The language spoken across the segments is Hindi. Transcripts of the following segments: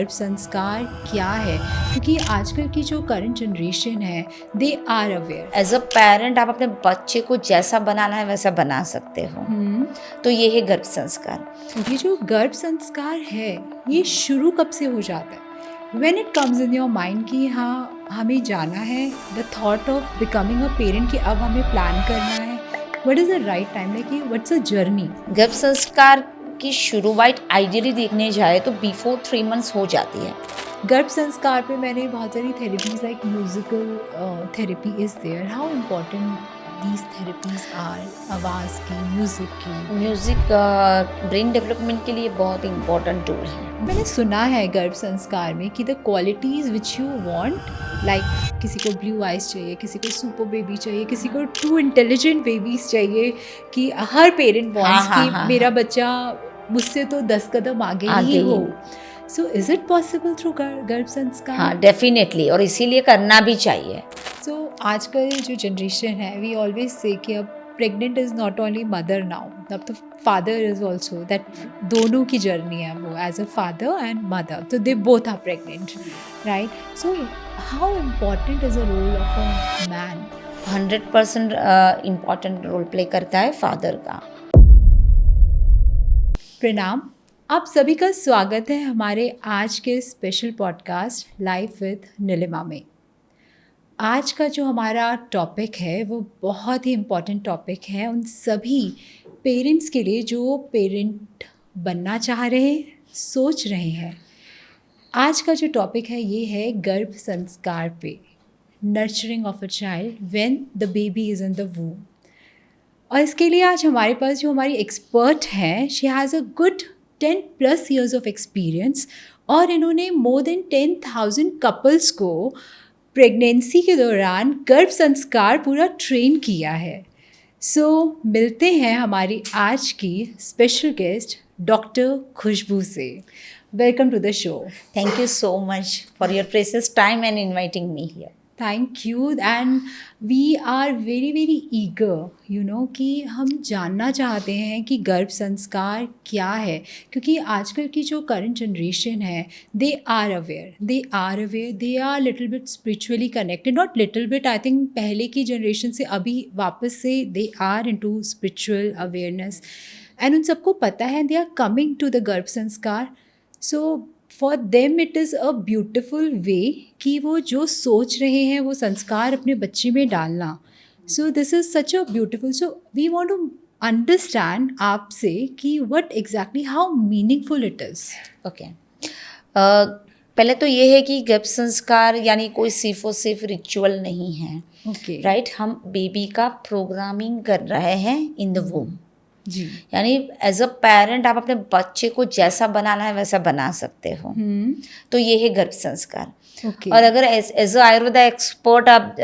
गर्भ संस्कार क्या है, क्योंकि आजकल की जो करंट जनरेशन है they are aware. As a parent आप अपने बच्चे को जैसा बनाना है वैसा बना सकते हो। तो ये है गर्भ संस्कार। ये जो गर्भ संस्कार है ये शुरू कब से हो जाता है? When it comes in your mind कि हाँ हमें जाना है, the thought of becoming a parent कि अब हमें प्लान करना है, what is the right time, like what's a journey? गर्भ संस्कार की शुरुआत आइडियली देखने जाए तो बिफोर 3 मंथ्स हो जाती है। गर्भ संस्कार पे मैंने बहुत सारी therapies like musical therapy is there, how important these therapies are, आवाज़ की, म्यूजिक की? म्यूजिक ब्रेन डेवलपमेंट के लिए बहुत इंपॉर्टेंट टूल है। मैंने सुना है गर्भ संस्कार में कि the qualities which you want, like किसी को ब्लू आइज चाहिए, किसी को सुपर बेबी चाहिए, किसी को 2 इंटेलिजेंट बेबीज चाहिए, कि हर पेरेंट वांट्स कि मेरा बच्चा मुझसे तो 10 कदम आगे ही हो। So is it possible through गर्भ संस्कार? हाँ, डेफिनेटली, और इसीलिए करना भी चाहिए। सो आजकल जो जनरेशन है वी ऑलवेज से कि अब pregnant is not only mother now, अब तो फादर इज़ ऑल्सो, दैट दोनों की जर्नी है वो, as a father and mother, तो they both are pregnant, right? So how important is a role of a man? 100% important role play करता है फादर का। प्रणाम, आप सभी का स्वागत है हमारे आज के special podcast life with Neelima में। आज का जो हमारा टॉपिक है वो बहुत ही इम्पॉर्टेंट टॉपिक है उन सभी पेरेंट्स के लिए जो पेरेंट बनना चाह रहे हैं, सोच रहे हैं। आज का जो टॉपिक है ये है गर्भ संस्कार पे, nurturing of a child when the baby is in the वूम। और इसके लिए आज हमारे पास जो हमारी एक्सपर्ट हैं, she has a good 10+ years of experience, और इन्होंने मोर देन 10,000 कपल्स को प्रेगनेंसी के दौरान गर्भ संस्कार पूरा ट्रेन किया है। सो मिलते हैं हमारी आज की स्पेशल गेस्ट डॉक्टर खुशबू से। Welcome to the show. Thank you so much for your precious time and inviting me here. Thank you, and we are very very eager you know कि हम जानना चाहते हैं कि गर्भ संस्कार क्या है, क्योंकि आजकल की जो करंट जनरेशन है they are aware, they are little bit spiritually connected, not little bit, I think पहले की जनरेशन से अभी वापस से they are into spiritual awareness, and उन सबको पता है they are coming to the Garbh Sanskar. So for them it is a beautiful way कि वो जो सोच रहे हैं वो संस्कार अपने बच्चे में डालना। So this is such a beautiful, so we want to understand आपसे कि what exactly how meaningful it is. Okay, पहले तो ये है कि गर्भ संस्कार यानी कोई सिर्फ और सिर्फ रिचुअल नहीं है। ओके, राइट, हम बेबी का प्रोग्रामिंग कर रहे हैं इन द वूम। जी, यानी एज अ पेरेंट आप अपने बच्चे को जैसा बनाना है वैसा बना सकते हो। तो ये है गर्भ संस्कार। ओके, और अगर एज अ आयुर्वेदा एक्सपर्ट आप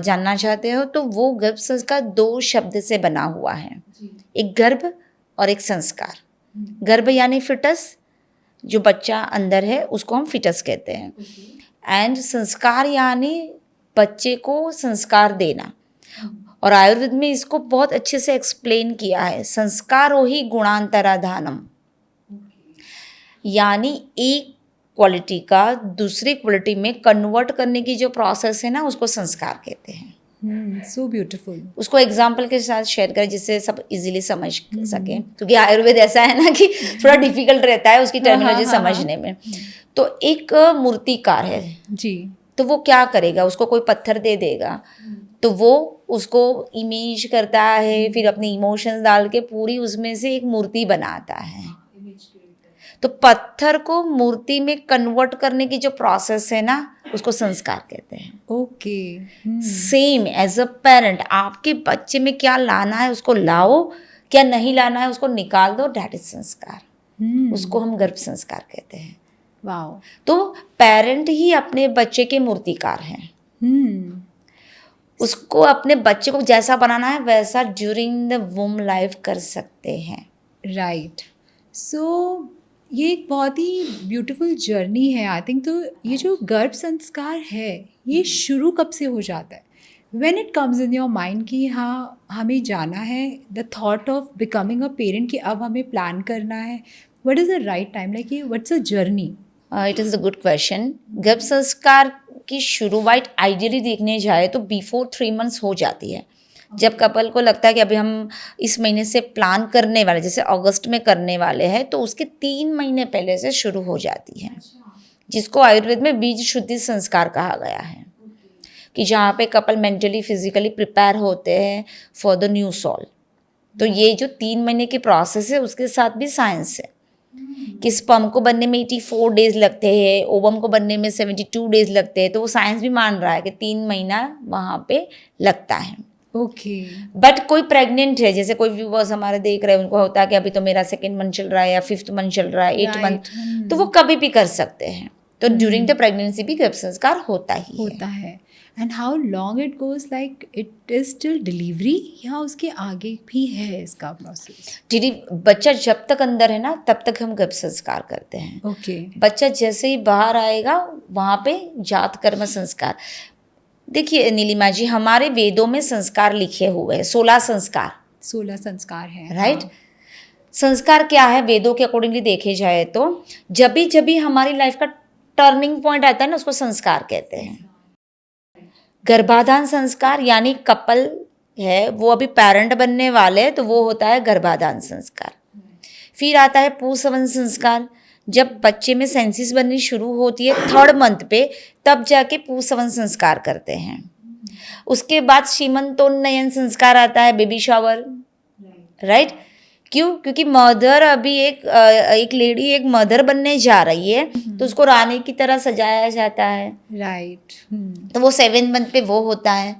जानना चाहते हो तो वो गर्भ संस्कार 2 शब्द से बना हुआ है, एक गर्भ और एक संस्कार। गर्भ यानी फिटस, जो बच्चा अंदर है उसको हम फिटस कहते हैं, एंड संस्कार यानी बच्चे को संस्कार देना। और आयुर्वेद में इसको बहुत अच्छे से एक्सप्लेन किया है, संस्कारो ही गुणांतराधानम, यानी एक क्वालिटी का दूसरी क्वालिटी में कन्वर्ट करने की जो प्रोसेस है ना उसको संस्कार कहते हैं। So beautiful. उसको एग्जाम्पल के साथ शेयर करें जिससे सब इजीली समझ सकें, क्योंकि आयुर्वेद ऐसा है ना कि थोड़ा डिफिकल्ट रहता है उसकी टर्मिनोलॉजी समझने में। तो एक मूर्तिकार है जी, तो वो क्या करेगा, उसको कोई पत्थर दे देगा तो वो उसको इमेज करता है, फिर अपने इमोशंस डाल के पूरी उसमें से एक मूर्ति बनाता है। तो पत्थर को मूर्ति में कन्वर्ट करने की जो प्रोसेस है ना उसको संस्कार कहते हैं। Okay, same as a parent आपके बच्चे में क्या लाना है उसको लाओ, क्या नहीं लाना है उसको निकाल दो, दैट इज संस्कार। उसको हम गर्भ संस्कार कहते हैं। वाओ। तो पेरेंट ही अपने बच्चे के मूर्तिकार हैं। उसको अपने बच्चे को जैसा बनाना है वैसा ड्यूरिंग द वूम लाइफ कर सकते हैं। राइट, सो ये एक बहुत ही ब्यूटीफुल जर्नी है आई थिंक। तो ये जो गर्भ संस्कार है ये शुरू कब से हो जाता है? When it comes in your mind कि हाँ हमें जाना है, the thought of becoming a parent कि अब हमें प्लान करना है, what is the right time, like what's a journey? It is a good question. गर्भ संस्कार की शुरुआत आइडियली देखने जाए तो बिफोर 3 मंथ्स हो जाती है। जब कपल को लगता है कि अभी हम इस महीने से प्लान करने वाले, जैसे अगस्त में करने वाले हैं, तो उसके 3 महीने पहले से शुरू हो जाती है, जिसको आयुर्वेद में बीज शुद्धि संस्कार कहा गया है, कि जहाँ पे कपल मेंटली फिजिकली प्रिपेयर होते हैं फॉर द न्यू सॉल। तो ये जो 3 महीने की प्रोसेस है उसके साथ भी साइंस है कि स्पर्म को बनने में 84 डेज लगते हैं, ओवम को बनने में 72 डेज लगते हैं। तो वो साइंस भी मान रहा है कि 3 महीना वहाँ पे लगता है। ओके। बट कोई प्रेग्नेंट है, जैसे कोई व्यूवर्स हमारे देख रहे हैं, उनको होता है कि अभी तो मेरा 2nd मंथ चल रहा है या 5th मंथ चल रहा है, 8th मंथ, तो वो कभी भी कर सकते हैं। तो ड्यूरिंग द प्रेगनेंसी भी गर्भ संस्कार होता है। And how long it goes, like it is till delivery या उसके आगे भी है इसका प्रोसेस? बच्चा जब तक अंदर है ना तब तक हम गर्भ संस्कार करते हैं। ओके। बच्चा जैसे ही बाहर आएगा वहाँ पे जात कर्म संस्कार। देखिए नीलिमा जी, हमारे वेदों में संस्कार लिखे हुए हैं, 16 संस्कार। 16 संस्कार है, राइट। हाँ। संस्कार क्या है वेदों के अकॉर्डिंगली देखे जाए तो जब भी हमारी लाइफ का टर्निंग पॉइंट आता है ना, उसको संस्कार कहते हैं। गर्भाधान संस्कार, यानी कपल है वो अभी पेरेंट बनने वाले हैं, तो वो होता है गर्भाधान संस्कार। फिर आता है पुंसवन संस्कार, जब बच्चे में सेंसिस बननी शुरू होती है 3rd मंथ पे, तब जाके पुंसवन संस्कार करते हैं। उसके बाद सीमंतोन्नयन संस्कार आता है, बेबी शावर। राइट। क्यों? क्योंकि मदर अभी एक लेडी एक मदर बनने जा रही है, तो उसको रानी की तरह सजाया जाता है। राइट। तो वो 7th मंथ पे वो होता है।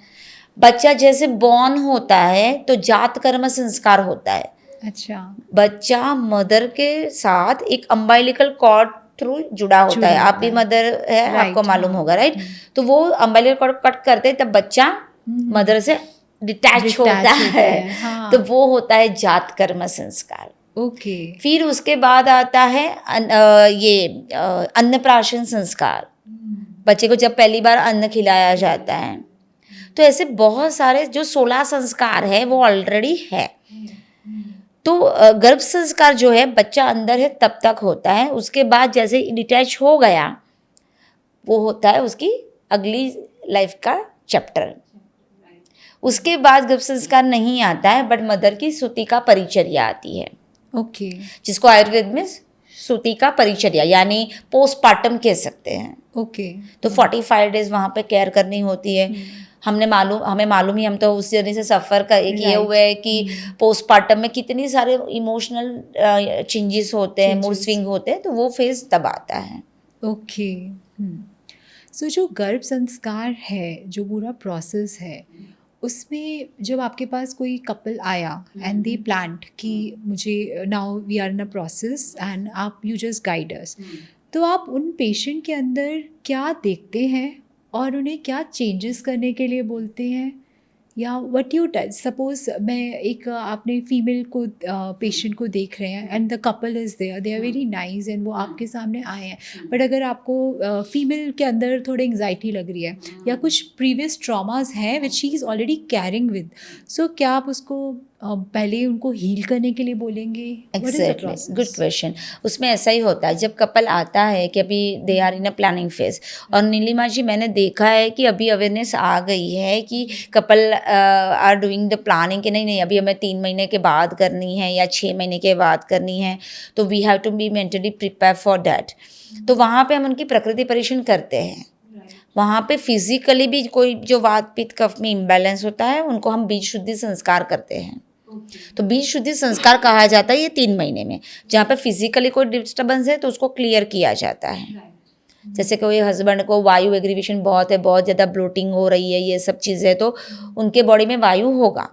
बच्चा जैसे बॉर्न होता है तो जात कर्म संस्कार होता है। अच्छा। बच्चा मदर के साथ एक अम्बाइलिकल कॉर्ड थ्रू जुड़ा होता है। आप भी मदर है, आपको मालूम होगा। राइट। तो वो अम्बाइलिकल कॉर्ड कट करते हैं तब बच्चा मदर से डिटैच होता है। हाँ। तो वो होता है जात कर्म संस्कार। ओके। फिर उसके बाद आता है अन्नप्राशन संस्कार। बच्चे को जब पहली बार अन्न खिलाया जाता है। तो ऐसे बहुत सारे जो 16 संस्कार है वो ऑलरेडी है। तो गर्भ संस्कार जो है बच्चा अंदर है तब तक होता है। उसके बाद जैसे डिटैच हो गया, वो होता है उसकी अगली लाइफ का चैप्टर। उसके बाद गर्भ संस्कार नहीं आता है, बट मदर की सूती का परिचर्या आती है। ओके। जिसको आयुर्वेद में सूती का परिचर्या यानी पोस्टपार्टम कह सकते हैं। ओके। तो 45 डेज वहाँ पे केयर करनी होती है। हमें मालूम ही, हम तो उस जर्नी से सफ़र किए हुए हैं कि पोस्टपार्टम में कितनी सारे इमोशनल चेंजेस होते हैं, मूड स्विंग होते हैं, तो वो फेज तब आता है। ओके। सो जो गर्भ संस्कार है, जो पूरा प्रोसेस है, उसमें जब आपके पास कोई कपल आया एंड दे प्लान्ड कि मुझे now we are in a process and आप यू जस्ट गाइड अस, तो आप उन पेशेंट के अंदर क्या देखते हैं और उन्हें क्या चेंजेस करने के लिए बोलते हैं, या व्हाट यू टच? सपोज मैं एक आपने फीमेल को पेशेंट को देख रहे हैं and the couple is there, they are very nice and वो आपके सामने आए हैं, बट अगर आपको फीमेल के अंदर थोड़ी एंग्जाइटी लग रही है या कुछ प्रीवियस ट्रॉमास हैं which she is already carrying with, so क्या आप उसको पहले उनको हील करने के लिए बोलेंगे? Exactly, good question. उसमें ऐसा ही होता है जब कपल आता है कि अभी they are in a planning phase. और नीलिमा जी, मैंने देखा है कि अभी अवेयरनेस आ गई है कि couple are doing the planning कि नहीं अभी हमें 3 महीने के बाद करनी है या 6 महीने के बाद करनी है, तो we have to be mentally prepare for that. तो वहाँ पे हम उनकी प्रकृति परीक्षण करते हैं। वहाँ पे फिजिकली भी कोई जो वात पित्त कफ में इम्बैलेंस होता है उनको हम बीज शुद्धि संस्कार करते हैं। तो बीज शुद्धि संस्कार कहा जाता है ये 3 महीने में, जहाँ पे फिजिकली कोई डिस्टर्बेंस है तो उसको क्लियर किया जाता है। जैसे कोई हस्बैंड को वायु एग्रीवेशन बहुत है, बहुत ज़्यादा ब्लोटिंग हो रही है, ये सब चीज़ें, तो उनके बॉडी में वायु होगा।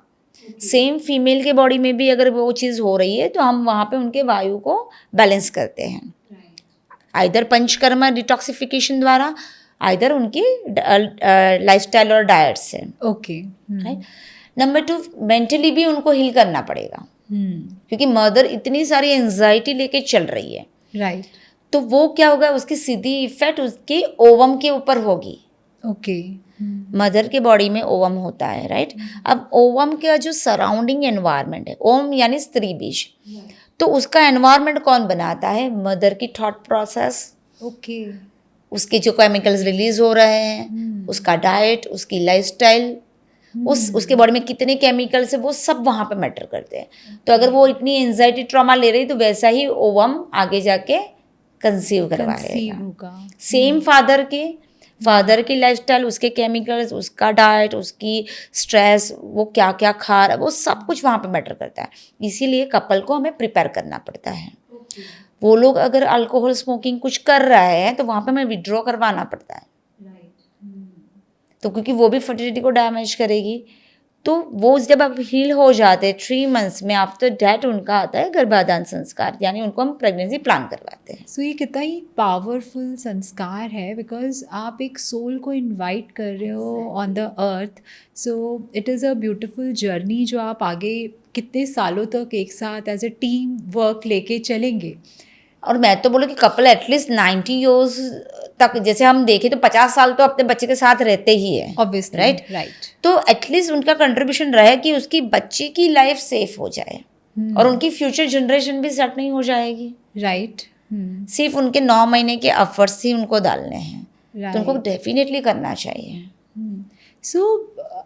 सेम फीमेल के बॉडी में भी अगर वो चीज़ हो रही है तो हम वहाँ पे उनके वायु को बैलेंस करते हैं, आइदर पंचकर्मा डिटॉक्सिफिकेशन द्वारा, आइदर उनकी लाइफस्टाइल और डाइट से। ओके। राइट। नंबर 2, मेंटली भी उनको हील करना पड़ेगा, क्योंकि मदर इतनी सारी एंजाइटी लेके चल रही है। राइट। तो वो क्या होगा, उसकी सीधी इफेक्ट उसके ओवम के ऊपर होगी। ओके। मदर के बॉडी में ओवम होता है। राइट। अब ओवम का जो सराउंडिंग एनवायरनमेंट है, ओम यानी स्त्री बीज, तो उसका एनवायरनमेंट कौन बनाता है? मदर की थॉट प्रोसेस, ओके। उसके जो केमिकल्स रिलीज हो रहे हैं, उसका डाइट, उसकी लाइफस्टाइल, उसके बॉडी में कितने केमिकल्स है, वो सब वहाँ पे मैटर करते हैं। तो अगर वो इतनी एंजाइटी ट्रॉमा ले रही तो वैसा ही ओवम आगे जाके कंसीव करवाएगा। होगा। सेम फादर की लाइफस्टाइल, उसके केमिकल्स, उसका डाइट, उसकी स्ट्रेस, वो क्या क्या खा रहा है, वो सब कुछ वहाँ पे मैटर करता है। इसीलिए कपल को हमें प्रिपेयर करना पड़ता है। वो लोग अगर अल्कोहल स्मोकिंग कुछ कर रहे हैं तो वहाँ पे हमें विड्रॉ करवाना पड़ता है। तो क्योंकि वो भी फर्टिलिटी को डैमेज करेगी। तो वो जब अब हील हो जाते हैं 3 मंथ्स में, आफ्टर डैट उनका आता है गर्भाधान संस्कार, यानी उनको हम प्रेगनेंसी प्लान करवाते हैं। सो ये कितना ही पावरफुल संस्कार है, बिकॉज आप एक सोल को इनवाइट कर रहे हो on the earth. So it is a beautiful journey जो आप आगे कितने सालों तक एक साथ एज ए टीम वर्क लेके चलेंगे। और मैं तो बोलूँ कि कपल एटलीस्ट 90 ईयर्स तक, जैसे हम देखें तो 50 साल तो अपने बच्चे के साथ रहते ही है, ऑब्वियसली, राइट। तो एटलीस्ट उनका कंट्रीब्यूशन रहे कि उसकी बच्चे की लाइफ सेफ हो जाए और उनकी फ्यूचर जनरेशन भी सेट नहीं हो जाएगी। राइट। सिर्फ उनके 9 महीने के एफर्ट्स ही उनको डालने हैं, तो उनको डेफिनेटली करना चाहिए। सो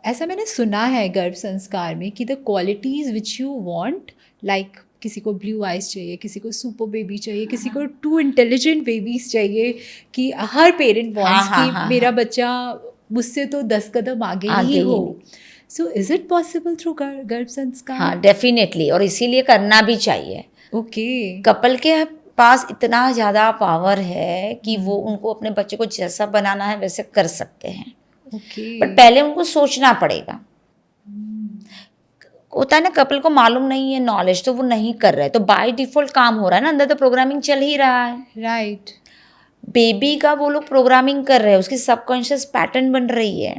ऐसा मैंने सुना है गर्भ संस्कार में कि the qualities which you want, like किसी को ब्लू आइज चाहिए, किसी को सुपर बेबी चाहिए, किसी को 2 इंटेलिजेंट बेबीज चाहिए, कि हर पेरेंट वांट्स कि मेरा बच्चा मुझसे तो 10 कदम आगे ही हो। So is it possible through गर्भ संस्कार? हाँ, डेफिनेटली, और इसीलिए करना भी चाहिए। ओके। कपल के पास इतना ज़्यादा पावर है कि वो उनको अपने बच्चे को जैसा बनाना है वैसे कर सकते हैं। बट पहले उनको सोचना पड़ेगा। होता है ना, कपल को मालूम नहीं है, नॉलेज, तो वो नहीं कर रहे, तो बाय डिफॉल्ट काम हो रहा है ना, अंदर तो प्रोग्रामिंग चल ही रहा है। राइट। बेबी का वो लोग प्रोग्रामिंग कर रहे हैं, उसकी सबकॉन्शियस पैटर्न बन रही है।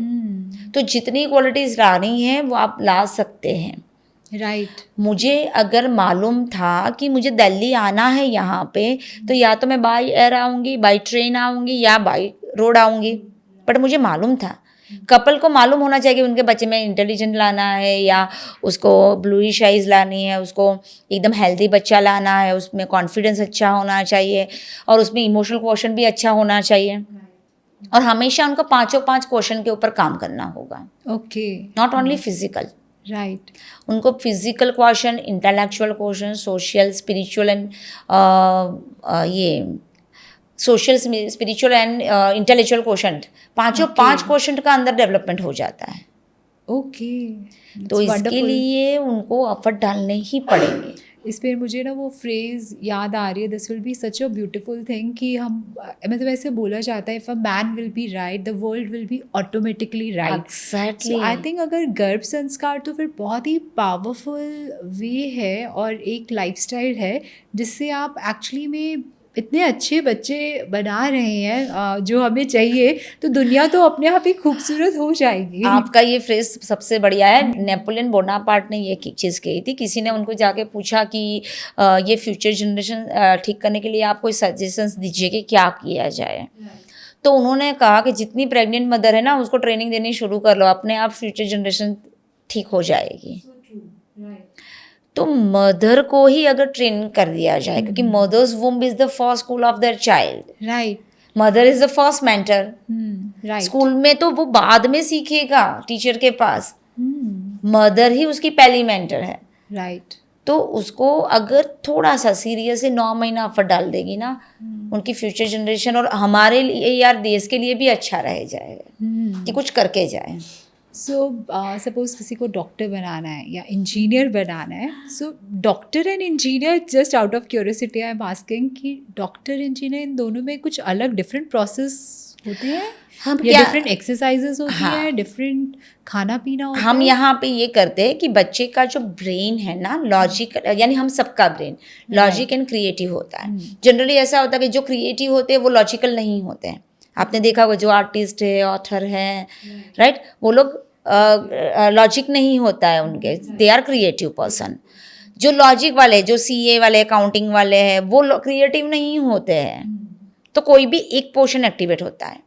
तो जितनी क्वालिटीज लानी है वो आप ला सकते हैं। राइट। मुझे अगर मालूम था कि मुझे दिल्ली आना है यहाँ पे, तो या तो मैं बाय एयर आऊँगी, बाय ट्रेन आऊँगी, या बाय रोड आऊँगी, बट मुझे मालूम था। कपल को मालूम होना चाहिए कि उनके बच्चे में इंटेलिजेंट लाना है, या उसको ब्लूइश आइज लानी है, उसको एकदम हेल्दी बच्चा लाना है, उसमें कॉन्फिडेंस अच्छा होना चाहिए, और उसमें इमोशनल क्वेश्चन भी अच्छा होना चाहिए। और हमेशा उनको 5 क्वेश्चन के ऊपर काम करना होगा। Okay. Not only physical, right. उनको physical question, intellectual question, social, spiritual and ये social, spiritual and intellectual question, 5 question का अंदर डेवलपमेंट हो जाता है। ओके। तो इसके लिए उनको एफर्ट डालने ही पड़ेंगे। इस पर मुझे ना वो फ्रेज़ याद आ रही है, this will be such a beautiful thing, कि हम मतलब ऐसे बोला जाता है, if a man will be right the world will be automatically right. Exactly. I think अगर गर्भ संस्कार तो फिर बहुत ही पावरफुल वे है और एक लाइफस्टाइल है जिससे आप एक्चुअली में इतने अच्छे बच्चे बना रहे हैं जो हमें चाहिए, तो दुनिया तो अपने आप ही खूबसूरत हो जाएगी। आपका ये फ्रेज सबसे बढ़िया है। नेपोलियन बोनापार्ट ने ये चीज़ कही थी, किसी ने उनको जाके पूछा कि ये फ्यूचर जनरेशन ठीक करने के लिए आप कोई सजेशंस दीजिए कि क्या किया जाए। तो उन्होंने कहा कि जितनी प्रेग्नेंट मदर है ना, उसको ट्रेनिंग देनी शुरू कर लो, अपने आप फ्यूचर जनरेशन ठीक हो जाएगी। तो मदर को ही अगर ट्रेनिंग कर दिया जाए, क्योंकि mothers womb is the first school of their child. Right. Mother is the first mentor. Right. School में तो वो बाद में सीखेगा टीचर के पास, मदर ही उसकी पहली मेंटर है। राइट। तो उसको अगर थोड़ा सा सीरियस से 9 महीना एफर्ट डाल देगी ना, उनकी फ्यूचर जनरेशन और हमारे लिए, यार देश के लिए भी अच्छा रह जाएगा कि कुछ करके जाए। सो सपोज किसी को डॉक्टर बनाना है या इंजीनियर बनाना है, so doctor and engineer, just out of curiosity I am asking कि डॉक्टर इंजीनियर इन दोनों में कुछ अलग डिफरेंट प्रोसेस होते हैं, या डिफरेंट एक्सरसाइजेस होती है, डिफरेंट खाना पीना होता है? हम यहाँ पे ये करते हैं कि बच्चे का जो ब्रेन है ना, लॉजिक, यानी हम सबका ब्रेन लॉजिक एंड क्रिएटिव होता है। जनरली ऐसा होता है कि जो क्रिएटिव होते हैं वो लॉजिकल नहीं होते हैं। आपने देखा होगा जो आर्टिस्ट है, ऑथर है, राइट, वो लोग लॉजिक नहीं होता है उनके, दे आर क्रिएटिव पर्सन। जो लॉजिक वाले, जो सीए वाले, अकाउंटिंग वाले हैं, वो क्रिएटिव नहीं होते हैं। तो कोई भी एक पोर्शन एक्टिवेट होता है।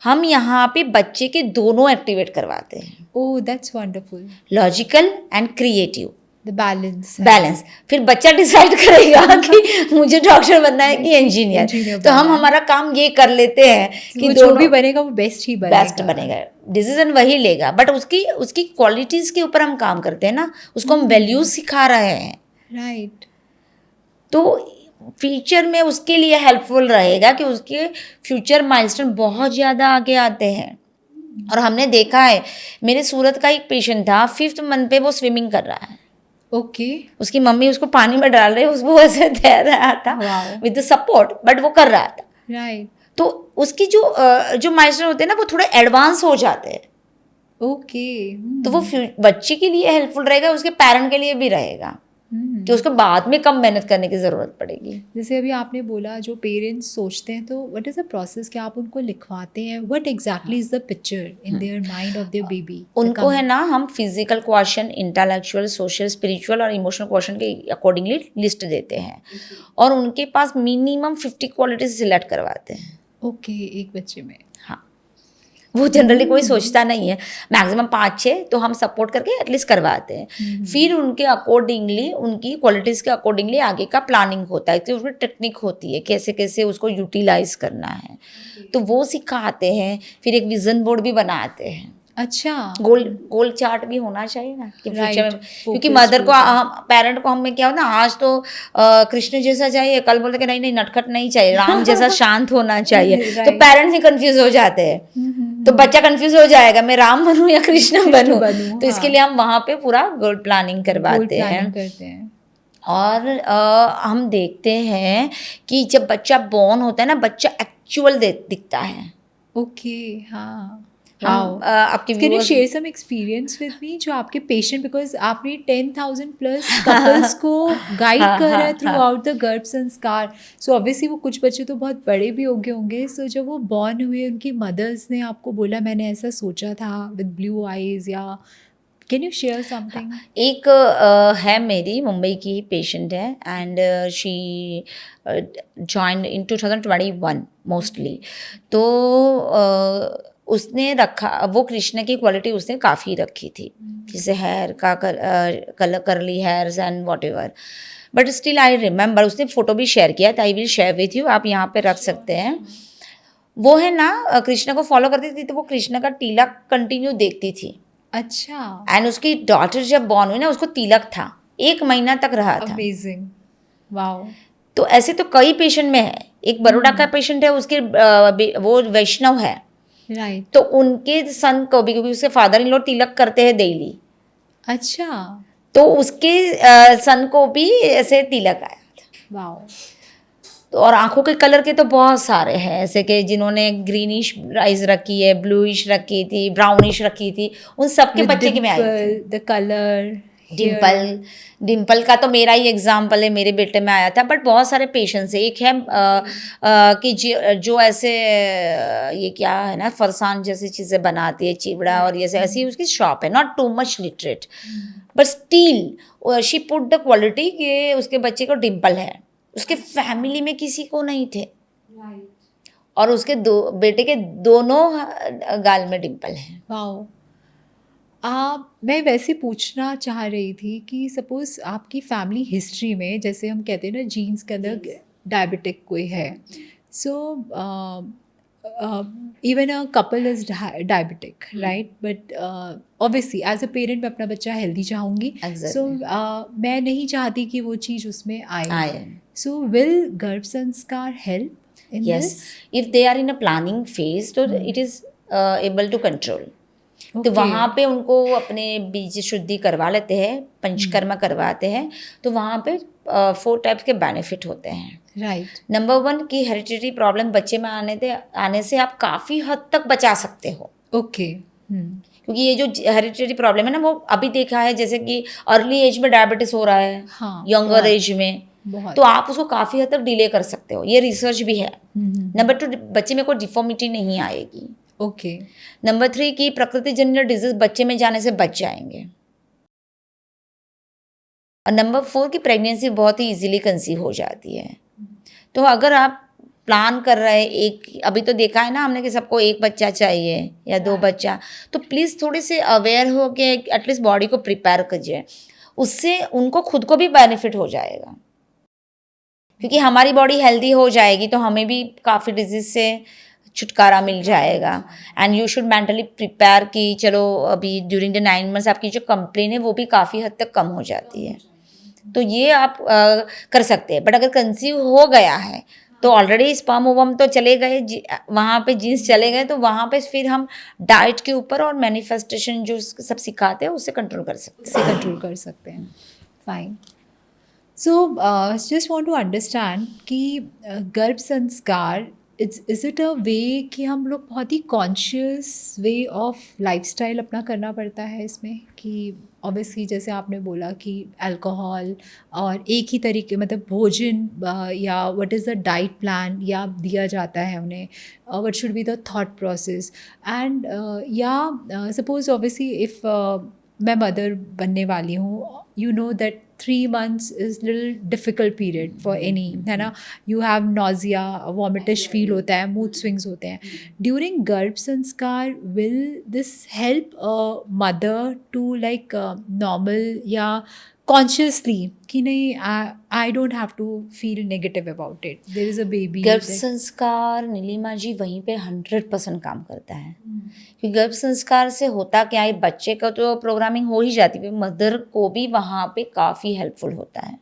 हम यहाँ पे बच्चे के दोनों एक्टिवेट करवाते हैं। Oh that's wonderful. Logical and creative. The balance balance. फिर बच्चा डिसाइड करेगा कि मुझे डॉक्टर बनना है कि इंजीनियर, Engineer तो हम बनना है। हमारा काम ये कर लेते हैं कि वो जो भी दोनों बनेगा वो बेस्ट ही बनेगा। बेस्ट बनेगा, डिसीजन वही लेगा, बट उसकी उसकी क्वालिटीज के ऊपर हम काम करते हैं ना, उसको हम वैल्यूज सिखा रहे हैं, राइट। तो फ्यूचर में उसके लिए हेल्पफुल रहेगा कि उसके फ्यूचर माइलस्टोन बहुत ज़्यादा आगे आते हैं। और हमने देखा है, मेरे सूरत का एक पेशेंट था, 5th मंथ पे वो स्विमिंग कर रहा है, ओके। उसकी मम्मी उसको पानी में डाल रही है, उसको वैसे तैर रहा था वाओ। विद सपोर्ट, बट वो कर रहा था। राइट। तो उसकी जो माइलस्टोन होते हैं ना वो थोड़े एडवांस हो जाते हैं, ओके। तो वो बच्चे के लिए हेल्पफुल रहेगा, उसके पेरेंट के लिए भी रहेगा कि उसको बाद में कम मेहनत करने की ज़रूरत पड़ेगी। जैसे अभी आपने बोला जो पेरेंट्स सोचते हैं, तो व्हाट इज़ द प्रोसेस, क्या आप उनको लिखवाते हैं? What exactly is the picture in their mind of their baby? उनको है ना, हम physical question, intellectual, social, spiritual और इमोशनल क्वेश्चन के अकॉर्डिंगली लिस्ट देते हैं, और उनके पास मिनिमम 50 क्वालिटीज सिलेक्ट करवाते हैं। ओके, एक बच्चे में। हाँ, वो जनरली कोई सोचता नहीं है, मैक्सिमम 5-6 तो हम सपोर्ट करके एटलीस्ट करवाते हैं। फिर उनके अकॉर्डिंगली, उनकी क्वालिटीज़ के अकॉर्डिंगली आगे का प्लानिंग होता है कि उसमें टेक्निक होती है, कैसे कैसे उसको यूटिलाइज करना है, तो वो सिखाते हैं। फिर एक विजन बोर्ड भी बनाते हैं। अच्छा। गोल चार्ट भी होना चाहिए ना कि फ्यूचर में, क्योंकि focused मदर को, होता है। हम पेरेंट को, हमें क्या हो ना, आज तो कृष्ण जैसा चाहिए, कल बोलते कि नहीं नहीं नटखट नहीं चाहिए, राम जैसा शांत होना चाहिए, तो Right. पेरेंट्स ही कंफ्यूज हो जाते हैं। तो बच्चा कंफ्यूज हो जाएगा, मैं राम बनूं या कृष्ण बनूं, तो इसके लिए हम वहाँ पे पूरा गोल प्लानिंग करवाते हैं। करते हैं। और हम देखते हैं कि जब बच्चा बॉर्न होता है ना, बच्चा एक्चुअल दिखता है। ओके। हाँ। हम आपके can you viewers, share some experience with me, जो आपके पेशेंट, बिकॉज आपने 10,000 प्लस कपल्स को गाइड करा है through out the Garbh Sanskar, so obviously वो कुछ बच्चे तो बहुत बड़े भी हो गए होंगे, सो जब वो बॉर्न हुए उनकी मदर्स ने आपको बोला मैंने ऐसा सोचा था विद ब्लू आईज, या कैन यू शेयर समथिंग? एक है मेरी मुंबई की पेशेंट है, and she joined in 2021 mostly. तो उसने रखा, वो कृष्ण की क्वालिटी उसने काफ़ी रखी थी, जैसे हेयर का कलर, करली hairs and what ever, but still I remember, उसने फ़ोटो भी शेयर किया था, I will share with you, आप यहाँ पे रख सकते हैं। वो है ना, कृष्ण को फॉलो करती थी, तो वो कृष्ण का तिलक कंटिन्यू देखती थी। अच्छा। एंड उसकी डॉटर जब बॉर्न हुई ना, उसको तिलक था, 1 महीना तक रहा था। अमेजिंग। वाओ। तो ऐसे तो कई पेशेंट में है, एक बड़ौदा का पेशेंट है, उसके वो वैष्णव है, राइट। तो उनके सन को भी, क्योंकि उसके फादर इन लॉ तिलक करते हैं डेली, अच्छा। तो उसके सन को भी ऐसे तिलक आया था। वाओ। तो और आंखों के कलर के तो बहुत सारे हैं ऐसे कि जिन्होंने ग्रीनिश आइज रखी है, ब्लूइश रखी थी, ब्राउनिश रखी थी, उन सबके बच्चे के में आए थे। द कलर, डिम्पल का तो मेरा ही एग्जाम्पल है, मेरे बेटे में आया था, बट बहुत सारे पेशेंट्स है। एक है कि जो ऐसे ये क्या है ना, फरसान जैसी चीज़ें बनाती है, चिवड़ा और ये ऐसी उसकी शॉप है, not too much literate, but still she put the quality कि उसके बच्चे को डिम्पल है, उसके फैमिली में किसी को नहीं थे, और उसके बेटे के दोनों गाल में डिम्पल है। वाओ। मैं वैसे पूछना चाह रही थी कि सपोज़ आपकी फैमिली हिस्ट्री में, जैसे हम कहते हैं ना जीन्स के अंदर डायबिटिक कोई है, so even a couple is diabetic, right, but obviously as a parent मैं अपना बच्चा हेल्दी चाहूँगी, सो मैं नहीं चाहती कि वो चीज़ उसमें आए, सो will garbh sanskar help in this? If they are in a planning phase, तो it is able to control. तो वहाँ पे उनको अपने बीज शुद्धि करवा लेते हैं, पंचकर्मा करवाते हैं, तो वहाँ पे 4 टाइप्स के बेनिफिट होते हैं। राइट। नंबर 1 की हेरिडिटरी प्रॉब्लम बच्चे में आने से आप काफ़ी हद तक बचा सकते हो। ओके। क्योंकि ये जो हेरिडिटरी प्रॉब्लम है ना, वो अभी देखा है जैसे कि अर्ली एज में डायबिटीज हो रहा है, हाँ, यंगर एज में, तो आप उसको काफ़ी हद तक डिले कर सकते हो, ये रिसर्च भी है। नंबर 2, बच्चे में कोई डिफॉर्मिटी नहीं आएगी। ओके। नंबर 3 की प्रकृति जन्य डिजीज बच्चे में जाने से बच जाएंगे। और नंबर 4 की प्रेगनेंसी बहुत ही इजीली कंसीव हो जाती है। तो अगर आप प्लान कर रहे हैं, एक अभी तो देखा है ना हमने कि सबको 1 बच्चा चाहिए या 2 बच्चा, तो प्लीज़ थोड़े से अवेयर हो के एटलीस्ट बॉडी को प्रिपेयर कीजिए। उससे उनको खुद को भी बेनिफिट हो जाएगा, क्योंकि हमारी बॉडी हेल्दी हो जाएगी तो हमें भी काफ़ी डिजीज से छुटकारा मिल जाएगा। And you should mentally prepare कि चलो अभी ड्यूरिंग द 9 मंथ्स आपकी जो कंप्लेन है वो भी काफ़ी हद तक कम हो जाती है। तो ये आप कर सकते हैं। बट अगर कंसीव हो गया है तो ऑलरेडी स्पर्म ओवम तो चले गए, वहाँ पे जीन्स चले गए, तो वहाँ पे फिर हम डाइट के ऊपर और मैनिफेस्टेशन जो सब सिखाते हैं उससे कंट्रोल कर सकते हैं। Fine. So just want to understand कि गर्भ संस्कार इज इट अ वे कि हम लोग बहुत ही कॉन्शियस वे ऑफ लाइफस्टाइल अपना करना पड़ता है इसमें, कि ऑब्वियसली जैसे आपने बोला कि अल्कोहल और एक ही तरीके मतलब भोजन या what is the diet plan या दिया जाता है उन्हें, what should be the thought process and या सपोज ऑब्वियसली इफ़ मैं मदर बनने वाली हूँ, you know that 3 months is little difficult period for any, है ना, you have nausea, vomitish feel होता है, mood swings होते हैं during गर्भ संस्कार। will this help a mother to like normal या consciously कि नहीं I don't have to feel negative about it, there is a baby गर्भ that... संस्कार नीलिमा जी वहीं पे 100% काम करता है। क्योंकि गर्भ संस्कार से होता क्या है, बच्चे का तो प्रोग्रामिंग हो ही जाती है, मदर को भी वहाँ पे काफ़ी हेल्पफुल होता है।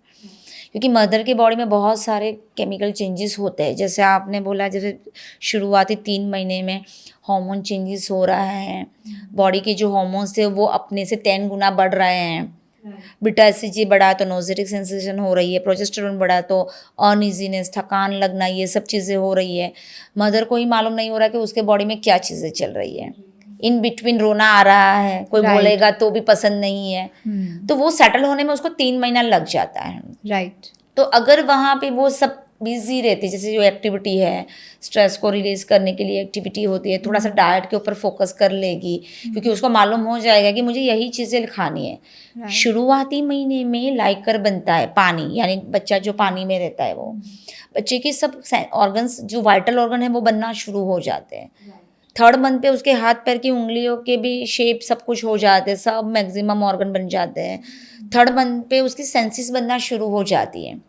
क्योंकि मदर की बॉडी में बहुत सारे केमिकल चेंजेस होते हैं, जैसे आपने बोला जैसे शुरुआती 3 महीने में हार्मोन चेंजेस हो रहा है, बॉडी के जो हार्मोन्स थे वो अपने से 10 गुना बढ़ रहे हैं। बीटा एससीजी बढ़ा तो नोजेटिक सेंसेशन हो रही है, प्रोजेस्टेरोन बढ़ा तो अनइजीनेस, थकान लगना, ये सब चीज़ें हो रही है। मदर को ही मालूम नहीं हो रहा कि उसके बॉडी में क्या चीज़ें चल रही है। इन बिटवीन रोना आ रहा है, कोई बोलेगा तो भी पसंद नहीं है, तो वो सेटल होने में उसको 3 महीना लग जाता है। राइट। तो अगर वहाँ पे वो सब बिजी रहती है, जैसे जो एक्टिविटी है, स्ट्रेस को रिलीज करने के लिए एक्टिविटी होती है, थोड़ा सा डाइट के ऊपर फोकस कर लेगी, क्योंकि उसको मालूम हो जाएगा कि मुझे यही चीज़ें खानी है। शुरुआती महीने में लाइकर बनता है पानी, यानी बच्चा जो पानी में रहता है वो बच्चे के सब ऑर्गन्स जो वाइटल ऑर्गन है वो बनना शुरू हो जाते हैं। 3rd मंथ पे उसके हाथ पैर की उंगलियों के भी शेप सब कुछ हो जाते हैं, सब मैक्सिमम ऑर्गन बन जाते हैं। 3rd मंथ पे उसकी सेंसेस बनना शुरू हो जाती है।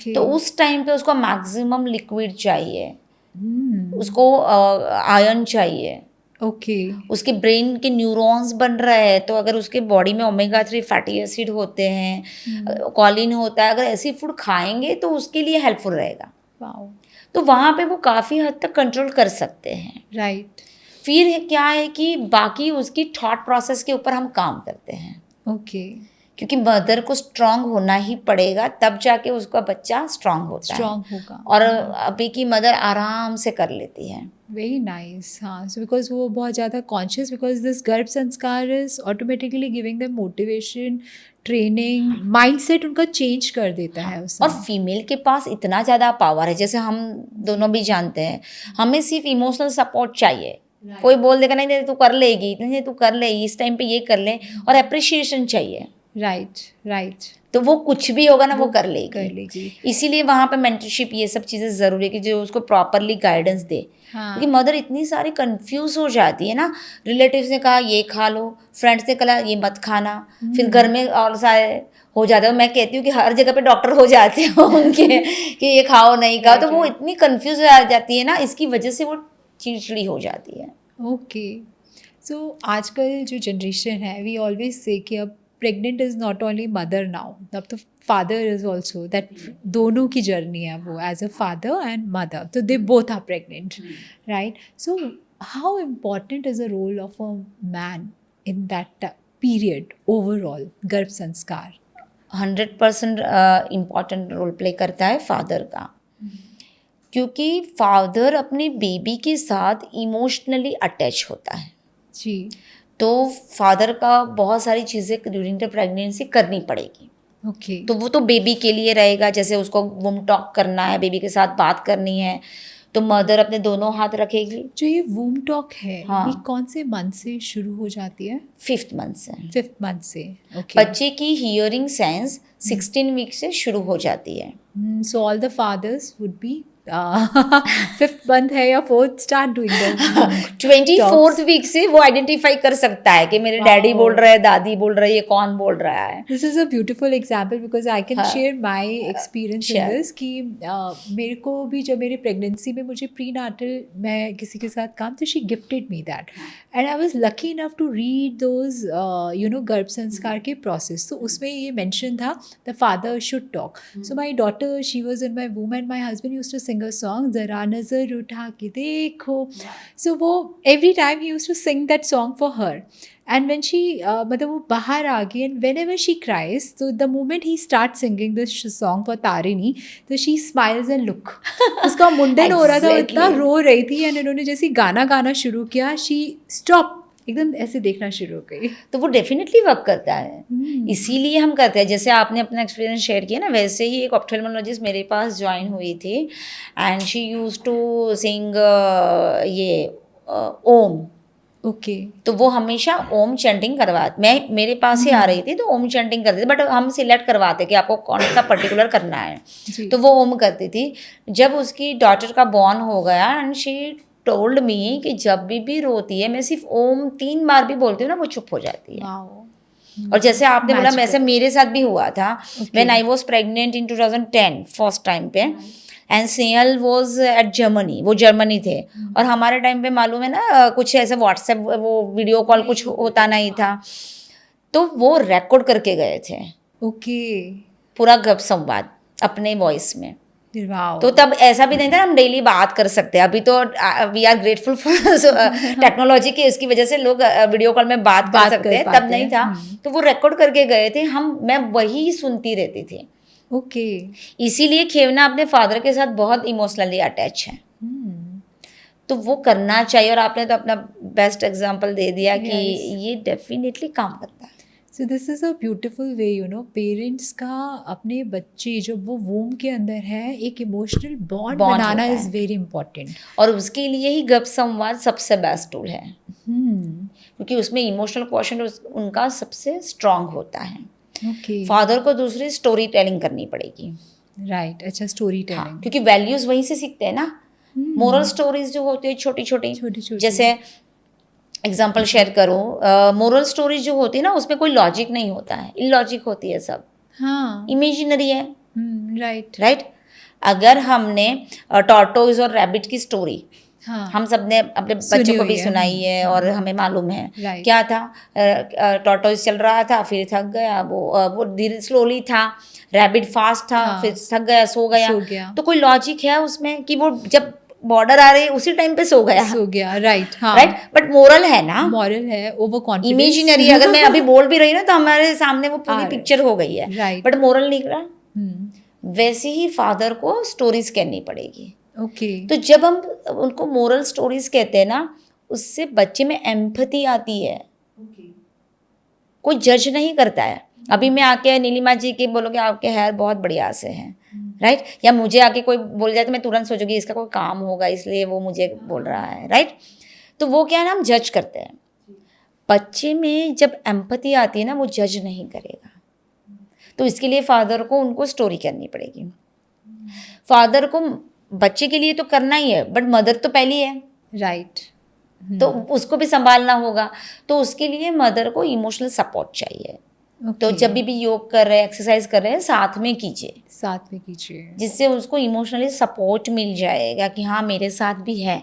तो उस टाइम पे उसको मैक्सिमम लिक्विड चाहिए, उसको आयरन चाहिए। उसके ब्रेन के न्यूरॉन्स बन रहे हैं, तो अगर उसके बॉडी में ओमेगा 3 फैटी एसिड होते हैं, कॉलिन होता है, अगर ऐसी फूड खाएंगे तो उसके लिए हेल्पफुल रहेगा। तो वहाँ पे वो काफ़ी हद तक कंट्रोल कर सकते हैं। राइट। फिर क्या है कि बाकी उसकी थॉट प्रोसेस के ऊपर हम काम करते हैं। क्योंकि मदर को स्ट्रांग होना ही पड़ेगा, तब जाके उसका बच्चा स्ट्रांग होगा। और अभी की मदर आराम से कर लेती है। Very nice. हाँ, सो बिकॉज वो बहुत ज़्यादा कॉन्शियस, बिकॉज दिस गर्भ संस्कार is automatically giving them motivation, training, mindset उनका चेंज कर देता है उससे। और फीमेल के पास इतना ज़्यादा पावर है, जैसे हम दोनों भी जानते हैं, हमें सिर्फ इमोशनल सपोर्ट चाहिए। कोई बोल देगा नहीं तू कर लेगी, नहीं तू कर ले, इस टाइम पे ये कर ले, और अप्रिशिएशन चाहिए। राइट। तो वो कुछ भी होगा ना वो कर लेगी। इसीलिए वहाँ पे मेंटरशिप ये सब चीज़ें ज़रूरी है कि जो उसको प्रॉपरली गाइडेंस दे। क्योंकि मदर इतनी सारी कंफ्यूज हो जाती है ना, रिलेटिव्स ने कहा ये खा लो, फ्रेंड्स ने कहा ये मत खाना, फिर घर में और सारे हो जाते हैं। मैं कहती हूँ कि हर जगह पे डॉक्टर हो जाते हैं उनके कि ये खाओ नहीं खाओ, तो वो इतनी कंफ्यूज हो जाती है ना, इसकी वजह से वो चिड़चिड़ी हो जाती है। ओके, सो आजकल जो जनरेशन है, वी ऑलवेज से कि अब pregnant is not only mother now, अब तो फादर इज़ ऑल्सो, दैट दोनों की जर्नी है वो, as a father and mother, तो they both are pregnant, right? So how important is the role of a man in that period overall garbh sanskar? 100% important role play करता है फादर का, क्योंकि फादर अपने बेबी के साथ इमोशनली अटैच होता है जी। तो फादर का बहुत सारी चीज़ें ड्यूरिंग द प्रेगनेंसी करनी पड़ेगी। तो वो तो बेबी के लिए रहेगा, जैसे उसको वूम टॉक करना है, बेबी के साथ बात करनी है, तो मदर अपने दोनों हाथ रखेगी। जो ये वूम टॉक है, हाँ, ये कौन से मंथ से शुरू हो जाती है? 5th मंथ से। 5th मंथ से, बच्चे की हियरिंग सेंस 16 वीक से शुरू हो जाती है। So all the fathers would be 5th month है या 4th start doing the 24th week से वो आइडेंटिफाई कर सकता है कि मेरे डैडी बोल रहे हैं, दादी बोल रही है, कौन बोल रहा है. This is a beautiful example because I can share my experience in this कि मेरे को भी जब मेरी प्रेगनेंसी में मुझे प्री नाटल मैं किसी के साथ काम तो she gifted me that and I was lucky enough to read those garbh sanskar के प्रोसेस. तो उसमें ये मेंशन था the father should talk. So my daughter she was in my womb and my husband used to sing a song ज़रा नज़र उठा के देखो. सो वो every time he used to sing that song for her. And when she मतलब वो बाहर आ गई and whenever she cries, so the moment he starts singing this song for Tarini, तो she smiles and look. उसका मुंडन हो रहा था, वो इतना रो रही थी and इन्होंने जैसे गाना शुरू किया, she stop एकदम ऐसे देखना शुरू हो गई. तो वो डेफिनेटली वर्क करता है. इसीलिए हम करते हैं. जैसे आपने अपना एक्सपीरियंस शेयर किया ना, वैसे ही एक ऑप्थेल्मोलॉजिस्ट मेरे पास ज्वाइन हुई थी and she used to sing ये ओम. ओके. तो वो हमेशा ओम चैंटिंग मैं मेरे पास ही आ रही थी तो ओम चैंटिंग करती थी, बट हम सिलेक्ट करवाते कि आपको कौन सा पर्टिकुलर करना है. तो वो ओम करती थी. जब उसकी डॉटर का बॉर्न हो गया एंड शी टोल्ड मी कि जब भी रोती है मैं सिर्फ ओम 3 बार भी बोलती हूँ ना, वो चुप हो जाती है. और जैसे आपने बोला वैसे मेरे साथ भी हुआ था. When I was pregnant in 2010 first time पे and Snehal was at Germany. वो जर्मनी थे और हमारे टाइम पे मालूम है ना कुछ ऐसे व्हाट्सएप वो वीडियो कॉल कुछ होता नहीं था, तो वो रिकॉर्ड करके गए थे. ओके. पूरा गर्भ संवाद अपने वॉइस में. Wow. तो तब ऐसा भी नहीं था हम डेली बात कर सकते हैं. अभी तो we are grateful for technology की, इसकी वजह से लोग वीडियो कॉल में बात कर सकते हैं. तब नहीं था. तो वो रिकॉर्ड करके गए थे. मैं वही सुनती रहती थी. ओके. इसीलिए खेवना अपने फादर के साथ बहुत इमोशनली अटैच है. तो वो करना चाहिए. और आपने तो अपना बेस्ट एग्जांपल दे दिया कि ये डेफिनेटली काम करता है. सो this is a beautiful way parents का अपने बच्चे जो वो वूम के अंदर है एक emotional bond banana is very important. और उसके लिए ही गर्भ संवाद सबसे बेस्ट टूल है. क्योंकि उसमें इमोशनल क्वेश्चन उनका सबसे स्ट्रांग होता है. फादर को दूसरी स्टोरी टेलिंग करनी पड़ेगी. राइट. अच्छा, स्टोरी टेलिंग. क्योंकि वैल्यूज वहीं से सीखते हैं ना. मोरल स्टोरीज जो होती है छोटी छोटी, जैसे एग्जाम्पल शेयर करो, मोरल स्टोरीज जो होती है ना उसमें कोई लॉजिक नहीं होता है, इलॉजिक होती है सब. हाँ. इमेजिनरी है. राइट. अगर हमने टॉर्टोइज और रैबिट की स्टोरी हम सब ने अपने बच्चों को भी सुनाई है और हमें मालूम है क्या था. टॉर्टोइज चल रहा था, फिर थक गया, वो धीरे स्लोली था. रैबिट फास्ट था, फिर थक गया, सो गया. तो कोई लॉजिक है उसमें कि वो जब बॉर्डर आ रही है उसी टाइम पे सो गया. राइट. बट मोरल है ना, मोरल है ओवर कॉन्फिडेंस. इमेजिनरी अगर मैं अभी बोल भी रही ना तो हमारे सामने वो पूरी पिक्चर हो गई है, बट मोरल निकला. वैसे ही फादर को स्टोरीज कहनी पड़ेगी. तो जब हम उनको मोरल स्टोरीज कहते हैं ना, उससे बच्चे में एम्पैथी आती है. कोई जज नहीं करता है. अभी मैं आके नीलिमा जी के बोलोगे आपके हेयर बहुत बढ़िया से हैं, राइट, या मुझे आके कोई बोल जाए तो मैं तुरंत सोचूंगी इसका कोई काम होगा इसलिए वो मुझे बोल रहा है, राइट. तो वो क्या है ना, हम जज करते हैं. बच्चे में जब एम्पैथी आती है ना, वो जज नहीं करेगा. तो इसके लिए फादर को उनको स्टोरी करनी पड़ेगी. फादर को बच्चे के लिए तो करना ही है, बट मदर तो पहली है, राइट. तो उसको भी संभालना होगा. तो उसके लिए मदर को इमोशनल सपोर्ट चाहिए. तो जब भी योग कर रहे हैं, एक्सरसाइज कर रहे हैं, साथ में कीजिए, जिससे उसको इमोशनली सपोर्ट मिल जाएगा कि हाँ मेरे साथ भी है.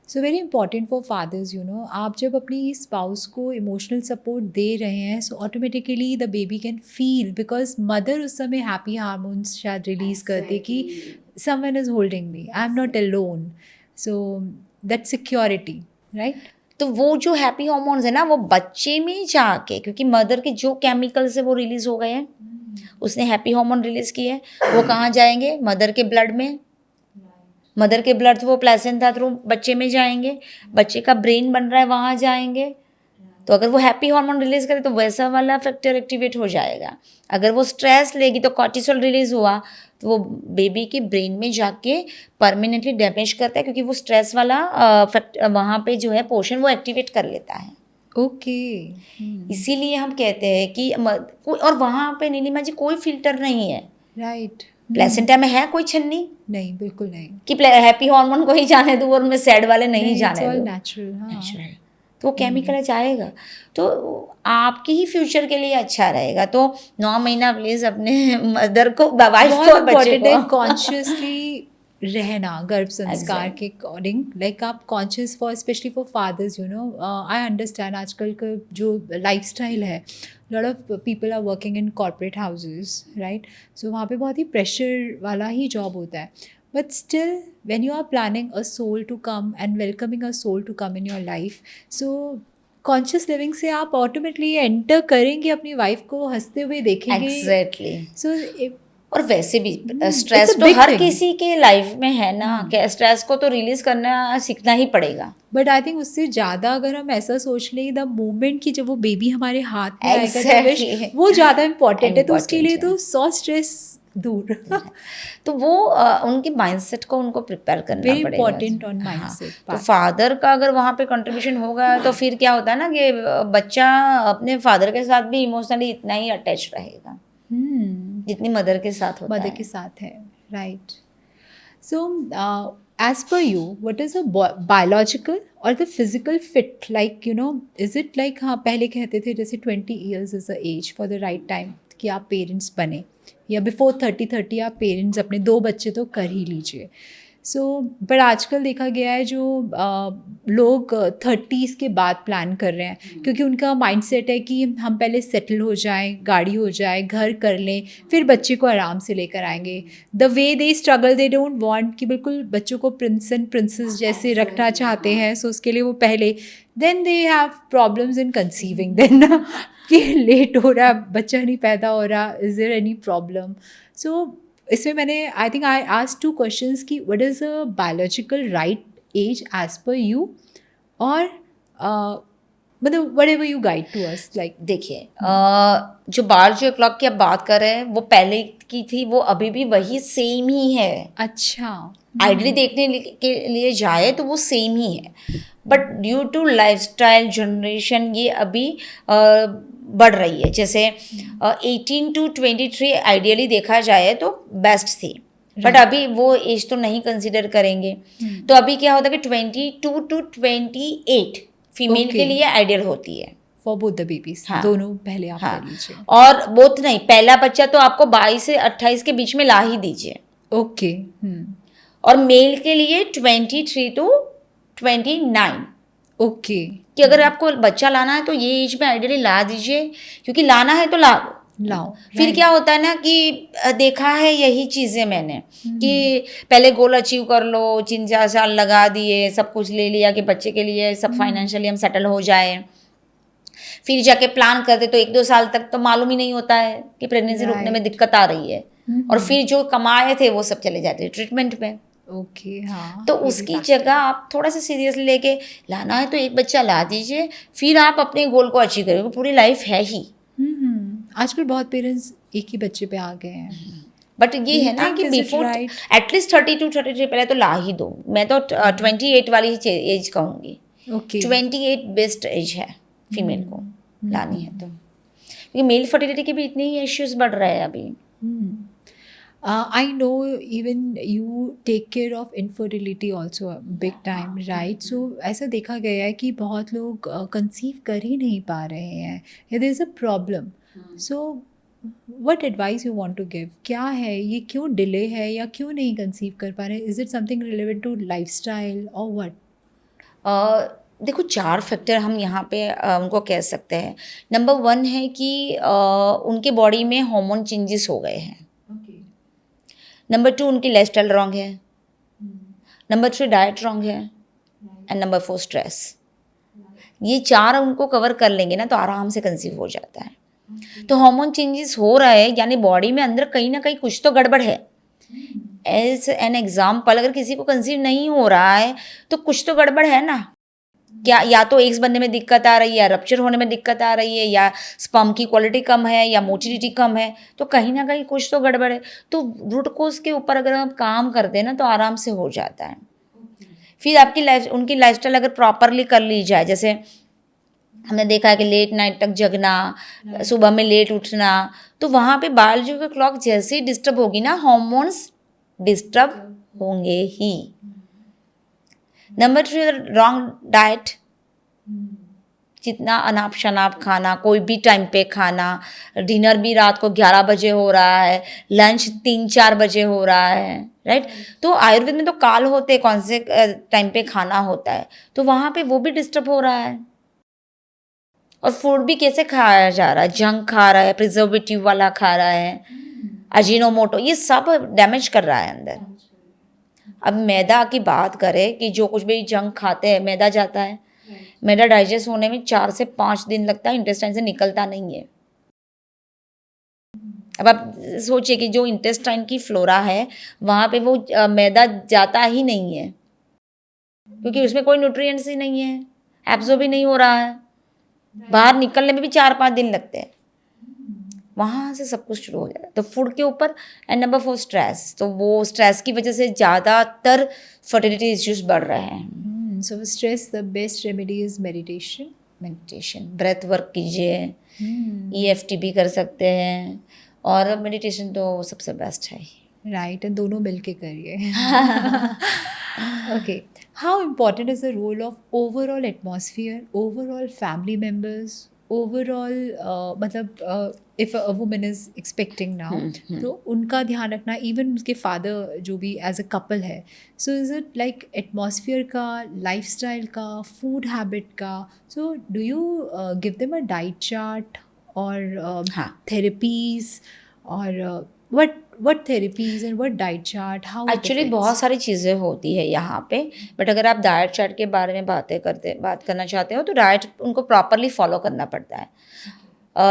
So very important for fathers, आप जब अपनी स्पाउस को इमोशनल सपोर्ट दे रहे हैं, so automatically the baby can feel, because mother उस समय हैप्पी हार्मोन्स शायद रिलीज करते कि someone is holding me, I am not alone. So that security, right. तो वो जो हैप्पी हार्मोन्स है ना, वो बच्चे में जाके, क्योंकि मदर के जो केमिकल्स है वो रिलीज हो गए हैं, उसने हैप्पी हार्मोन रिलीज किए, वो कहाँ जाएंगे, मदर के ब्लड में. मदर के ब्लड वो प्लेसेंटा थ्रू बच्चे में जाएंगे, बच्चे का ब्रेन बन रहा है वहाँ जाएंगे. तो अगर वो हैप्पी हार्मोन रिलीज करे तो वैसा वाला फैक्टर एक्टिवेट हो जाएगा. अगर वो स्ट्रेस लेगी तो कॉर्टिसोल रिलीज हुआ, तो वो बेबी के ब्रेन में जाके परमानेंटली डैमेज करता है, क्योंकि वो स्ट्रेस वाला वहाँ पे जो है पोर्शन वो एक्टिवेट कर लेता है. इसीलिए हम कहते हैं कि और वहाँ पे नीलिमा जी कोई फिल्टर नहीं है, राइट. प्लेसेंटा में है कोई छन्नी? नहीं, बिल्कुल नहीं। कि हैप्पी हार्मोन को ही जाने दो और मैं सैड वाले नहीं जाने दो। नेचुरल, हाँ। नेचुरल, तो वो केमिकल जाएगा, तो आपकी ही फ्यूचर के लिए अच्छा रहेगा। तो 9 महीना प्लीज अपने मदर को, वाइफ को और बच्चे इम्पोर्टेंट है को कॉन्शियसली रहना गर्भ संस्कार Exactly. के अकॉर्डिंग, लाइक आप conscious for specially for fathers, you know, I understand आजकल का जो लाइफस्टाइल है, lot of people are working in corporate houses, right, so वहाँ पे बहुत ही प्रेशर वाला ही जॉब होता है, but still when you are planning a soul to come and welcoming a soul to come in your life, so conscious living से आप ऑटोमेटिकली एंटर करेंगे, अपनी वाइफ को हंसते हुए देखेंगे। एग्जैक्टली। सो और वैसे भी it's स्ट्रेस a तो big हर thing. किसी के लाइफ में है ना, कि स्ट्रेस को तो रिलीज करना सीखना ही पड़ेगा। बट आई थिंक उससे ज़्यादा अगर हम ऐसा सोच लें, द मोमेंट की जब वो बेबी हमारे हाथ में आएगा, द विश, Exactly. वो ज़्यादा इम्पॉर्टेंट है, तो उसके Important लिए है। तो 100 स्ट्रेस दूर। तो वो उनके माइंडसेट को उनको प्रिपेयर करना वेरी पड़ेगा। इंपॉर्टेंट ऑन हाँ, माइंडसेट तो पार्ट। फादर का अगर वहाँ पे कंट्रीब्यूशन होगा तो फिर क्या होता है ना कि बच्चा अपने फादर के साथ भी इमोशनली इतना ही अटैच रहेगा जितनी मदर के साथ होता मदर है। के साथ है, right. So as per you, what is a biological or the physical fit, like, you know, is it like, हाँ पहले कहते थे जैसे 20 years is the age for the right time कि आप पेरेंट्स बने, या बिफोर 30 आप पेरेंट्स अपने 2 बच्चे तो कर ही लीजिए। सो बट आजकल देखा गया है जो लोग 30s के बाद प्लान कर रहे हैं, क्योंकि उनका माइंडसेट है कि हम पहले सेटल हो जाएं, गाड़ी हो जाए, घर कर लें, फिर बच्चे को आराम से लेकर आएंगे। The way they struggle, they don't want कि बिल्कुल बच्चों को प्रिंस एंड प्रिंसेस जैसे रखना चाहते हैं, सो उसके लिए वो पहले, then they have problems in conceiving, then कि लेट हो रहा, बच्चा नहीं पैदा हो रहा, is there any problem? So इसमें मैंने I think I ask 2 questions कि what is a biological right age as per you, और मतलब whatever you guide to us, like. देखिए, जो बायोलॉजी क्लॉक की आप बात कर रहे हैं वो पहले की थी, वो अभी भी वही सेम ही है। अच्छा। आइडली देखने के लिए जाए तो वो सेम ही है, but due to lifestyle generation ये अभी बढ़ रही है। जैसे 18 to 23 आइडियली देखा जाए तो बेस्ट थी, बट अभी वो एज तो नहीं कंसिडर करेंगे। तो अभी क्या होता है कि 22 to 28 फीमेल के लिए आइडियल होती है फॉर बोथ द बेबीज। हाँ, दोनों पहले आप हाँ, ले लीजिए। और बोथ नहीं, पहला बच्चा तो आपको 22 से 28 के बीच में ला ही दीजिए। ओके। और मेल के लिए 23 to 29। ओके। कि अगर आपको बच्चा लाना है तो ये एज में आइडियली ला दीजिए, क्योंकि लाना है तो लाओ। फिर क्या होता है ना कि देखा है यही चीज़ें मैंने कि पहले गोल अचीव कर लो, 3-4 साल लगा दिए, सब कुछ ले लिया कि बच्चे के लिए सब फाइनेंशियली हम सेटल हो जाए, फिर जाके प्लान करते तो 1-2 साल तक तो मालूम ही नहीं होता है कि प्रेगनेंसी रुकने में दिक्कत आ रही है, और फिर जो कमाए थे वो सब चले जाते हैं ट्रीटमेंट में। ओके, हाँ। तो उसकी जगह आप थोड़ा सा सीरियसली लेके लाना है तो एक बच्चा ला दीजिए, फिर आप अपने गोल को अचीव करोगे, पूरी लाइफ है ही। आजकल बहुत पेरेंट्स एक ही बच्चे पे आ गए हैं, बट ये है ना कि बिफोर एटलीस्ट 32-33 पहले तो ला ही दो। मैं तो 28 वाली ही एज कहूँगी। ओके। 28 बेस्ट एज है फीमेल को लानी है तो, क्योंकि मेल फर्टिलिटी के भी इतने ही इश्यूज बढ़ रहे हैं अभी। I know even you take care of infertility also a big time, right? So ऐसा देखा गया है कि बहुत लोग कंसीव कर ही नहीं पा रहे हैं, या there is a problem. So what advice you want to give? क्या है ये, क्यों डिले है, या क्यों नहीं कंसीव कर पा रहे? Is it something relevant to lifestyle or what? देखो 4 फैक्टर हम यहाँ पे उनको कह सकते हैं। नंबर 1 है कि उनके बॉडी में हार्मोन चेंजेस हो गए हैं। नंबर 2 उनकी लाइफस्टाइल रॉन्ग है। नंबर 3 डाइट रॉन्ग है। And number 4 stress. ये 4 उनको कवर कर लेंगे ना तो आराम से कंसीव हो जाता है। तो हार्मोन चेंजेस हो रहा है यानी बॉडी में अंदर कहीं ना कहीं कुछ तो गड़बड़ है। एज एन एग्जाम्पल, अगर किसी को कंसीव नहीं हो रहा है तो कुछ तो गड़बड़ है ना। क्या या तो एग्स बनने में दिक्कत आ रही है, या रप्चर होने में दिक्कत आ रही है, या स्पर्म की क्वालिटी कम है, या मोटिलिटी कम है, तो कहीं ना कहीं कुछ तो गड़बड़ है। तो रूट कोज के ऊपर अगर हम काम करते हैं ना तो आराम से हो जाता है। फिर आपकी उनकी लाइफस्टाइल अगर प्रॉपरली कर ली जाए, जैसे हमने देखा है कि लेट नाइट तक जगना, सुबह में लेट उठना, तो वहाँ पे बायोलॉजिकल क्लॉक जैसे ही डिस्टर्ब होगी ना, हार्मोन्स डिस्टर्ब होंगे ही। नंबर 3, रॉन्ग डाइट, जितना अनाप शनाप खाना, कोई भी टाइम पे खाना, डिनर भी रात को 11 बजे हो रहा है, लंच 3-4 बजे हो रहा है, राइट। तो आयुर्वेद में तो काल होते हैं कौन से टाइम पे खाना होता है, तो वहाँ पे वो भी डिस्टर्ब हो रहा है। और फूड भी कैसे खाया जा रहा है, जंक खा रहा है, प्रिजर्वेटिव वाला खा रहा है, अजीनोमोटो, ये सब डैमेज कर रहा है अंदर। अब मैदा की बात करें कि जो कुछ भी जंक खाते हैं, मैदा जाता है, मैदा डाइजेस्ट होने में 4 से 5 दिन लगता है, इंटेस्टाइन से निकलता नहीं है। अब आप सोचिए कि जो इंटेस्टाइन की फ्लोरा है वहाँ पे वो मैदा जाता ही नहीं है, क्योंकि उसमें कोई न्यूट्रिएंट्स ही नहीं है, एब्जॉर्ब भी नहीं हो रहा है, बाहर निकलने में भी 4-5 दिन लगते हैं, वहाँ से सब कुछ शुरू हो जाता है। तो फूड के ऊपर। एंड नंबर 4, स्ट्रेस, तो वो स्ट्रेस की वजह से ज़्यादातर फर्टिलिटी इश्यूज बढ़ रहे हैं। So stress, the best remedy is meditation. Meditation, breath work कीजिए, EFT भी कर सकते हैं, और मेडिटेशन तो सबसे बेस्ट है। राइट, दोनों मिलके करिए। Okay, how important is the role of overall atmosphere, overall family members, overall मतलब if a woman is expecting now, तो उनका ध्यान रखना, इवन उसके फादर जो भी एज अ कपल है, so is it like atmosphere का, लाइफस्टाइल का, फूड हैबिट का, so do you give them a diet chart और हाँ, थेरेपीज, और what therapies and what diet chart, how it actually affects? बहुत सारी चीज़ें होती है यहाँ पे, बट अगर आप डाइट चार्ट के बारे में बात करना चाहते हो, तो डाइट उनको प्रॉपरली फॉलो करना पड़ता है।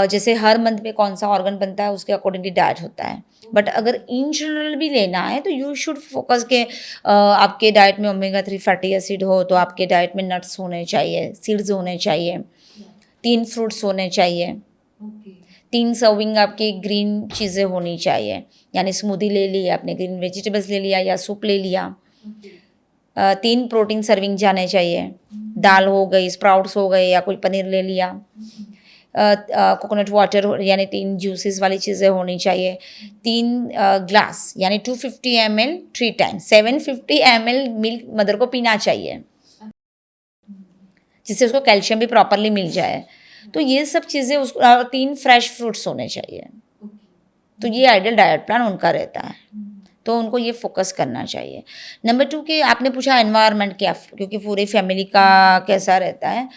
जैसे हर मंथ में कौन सा ऑर्गन बनता है उसके अकॉर्डिंगली डाइट होता है, बट अगर इन जनरल भी लेना है तो यू शुड फोकस के आपके डाइट में ओमेगा 3 फैटी एसिड हो, तो आपके डाइट में नट्स होने चाहिए, सीड्स होने चाहिए, 3 फ्रूट्स होने चाहिए, 3 सर्विंग आपकी ग्रीन चीज़ें होनी चाहिए, यानी स्मूदी ले लिया आपने, ग्रीन वेजिटेबल्स ले लिया या सूप ले लिया, 3 प्रोटीन सर्विंग जाने चाहिए, दाल हो गई, स्प्राउट्स हो गए, या कोई पनीर ले लिया, कोकोनट वाटर यानी 3 जूसेस वाली चीज़ें होनी चाहिए, 3 ग्लास यानी 250 ml 3 times, 750 ml milk mother को पीना चाहिए, जिससे उसको कैल्शियम भी प्रॉपरली मिल जाए। तो ये सब चीज़ें उसको, 3 फ्रेश फ्रूट्स होने चाहिए। तो ये आइडियल डाइट प्लान उनका रहता है, तो उनको ये फोकस करना चाहिए। नंबर 2 कि आपने पूछा एनवायरनमेंट क्या, क्योंकि पूरी फैमिली का कैसा रहता है,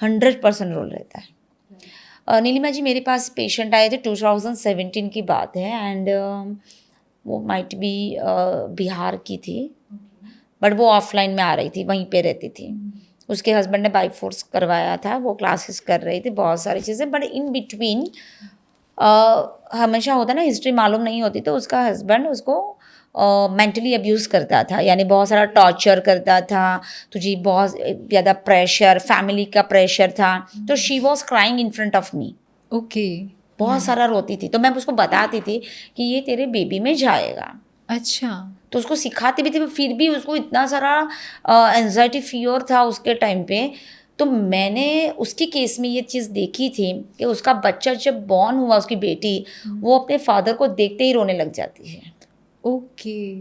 100% रोल रहता है। नीलिमा जी, मेरे पास पेशेंट आए थे, 2017 की बात है, एंड वो माइट बी बिहार की थी, बट वो ऑफलाइन में आ रही थी, वहीं पे रहती थी। उसके हस्बैंड ने बाई फोर्स करवाया था, वो क्लासेस कर रही थी, बहुत सारी चीज़ें, बट इन बिटवीन हमेशा होता है ना, हिस्ट्री मालूम नहीं होती, तो उसका हस्बैंड उसको मेंटली अब्यूज़ करता था, यानी बहुत सारा टॉर्चर करता था, तुझे बहुत ज़्यादा प्रेशर, फैमिली का प्रेशर था, तो she was crying in front of me. Okay, बहुत सारा रोती थी, तो मैं उसको बताती थी कि ये तेरे बेबी में जाएगा, अच्छा, तो उसको सिखाती भी थी, फिर भी उसको इतना सारा एंजाइटी फियर था उसके टाइम पे। तो मैंने उसकी केस में ये चीज़ देखी थी कि उसका बच्चा जब बॉर्न हुआ, उसकी बेटी, वो अपने फादर को देखते ही रोने लग जाती है। ओके,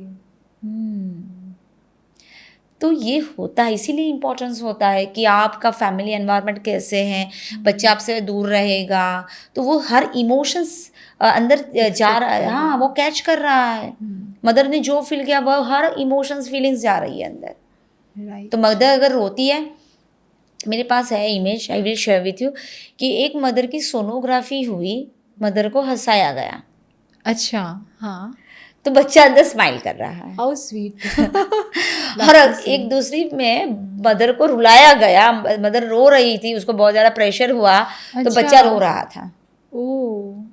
तो ये होता है, इसीलिए इम्पोर्टेंस होता है कि आपका फैमिली एनवायरनमेंट कैसे है, बच्चा आपसे दूर रहेगा, तो वो हर इमोशंस अंदर जा रहा है, हाँ, वो कैच कर रहा है। मदर ने जो फील किया वह हर इमोशंस फीलिंग्स जा रही है अंदर। राइट, तो मदर अगर रोती है, मेरे पास है image, I will share with you, कि एक मदर की सोनोग्राफी हुई, मदर को हंसाया गया, अच्छा, हाँ, तो बच्चा अंदर स्माइल कर रहा है। How sweet. और एक दूसरी में मदर को रुलाया गया, मदर रो रही थी, उसको बहुत ज़्यादा प्रेशर हुआ, तो बच्चा रो रहा था। Oh,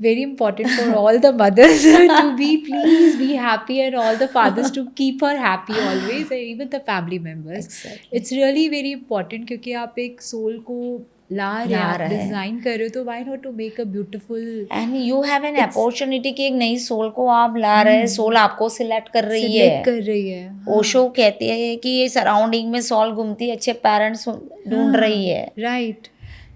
very important for all the mothers to be, please be happy, and all the fathers to keep her happy always, and even the family members. Exactly. It's really very important, क्योंकि आप एक सोल को ला रहे ला हैं, आप रहे हैं। डिज़ाइन कर रहे हो, तो why not to make a beautiful and you have an opportunity कि एक नई सोल को आप ला रहे हैं, सोल आपको सिलेक्ट कर रही सिलेक्ट है। कर रही है। ओशो कहते हैं कि ये सराउंडिंग में सोल घूमती है, अच्छे पेरेंट्स ढूंढ रही है, राइट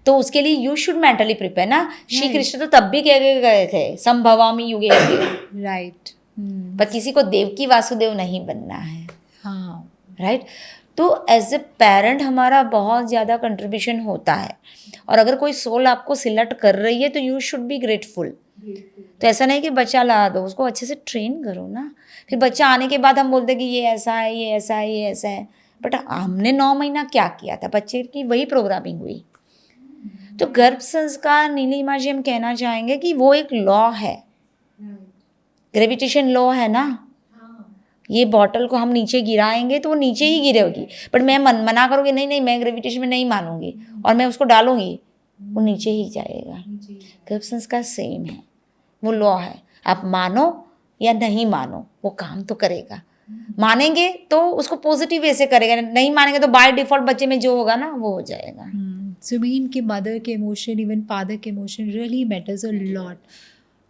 तो उसके लिए यू शुड मेंटली प्रिपेयर ना। श्री Right. कृष्ण तो तब भी कह के गए थे संभवामी युगे युगे, राइट पर किसी को देवकी वासुदेव नहीं बनना है, हाँ राइट। तो एज ए पेरेंट हमारा बहुत ज़्यादा कंट्रीब्यूशन होता है, और अगर कोई सोल आपको सिलेक्ट कर रही है तो यू शुड बी ग्रेटफुल। तो ऐसा नहीं कि बच्चा ला दो, उसको अच्छे से ट्रेन करो ना। फिर बच्चा आने के बाद हम बोलते हैं कि ये ऐसा है, ये ऐसा है, ये ऐसा है, बट हमने 9 महीना क्या किया था, बच्चे की वही प्रोग्रामिंग हुई। तो गर्भ संस्कार नीलिमा जी हम कहना चाहेंगे कि वो एक लॉ है, ग्रेविटेशन लॉ है ना। ये बॉटल को हम नीचे गिराएंगे तो वो नीचे ही गिरेगी, बट मैं मना करूँगी नहीं नहीं मैं ग्रेविटेशन में नहीं मानूंगी और मैं उसको डालूंगी, वो नीचे ही जाएगा। गर्भ संस्कार सेम है, वो लॉ है, आप मानो या नहीं मानो वो काम तो करेगा। मानेंगे तो उसको पॉजिटिव वे से करेगा, नहीं मानेंगे तो बाय डिफॉल्ट बच्चे में जो होगा ना वो हो जाएगा। सो मीन कि मदर के इमोशन, इवन फादर के emotion really matters a lot.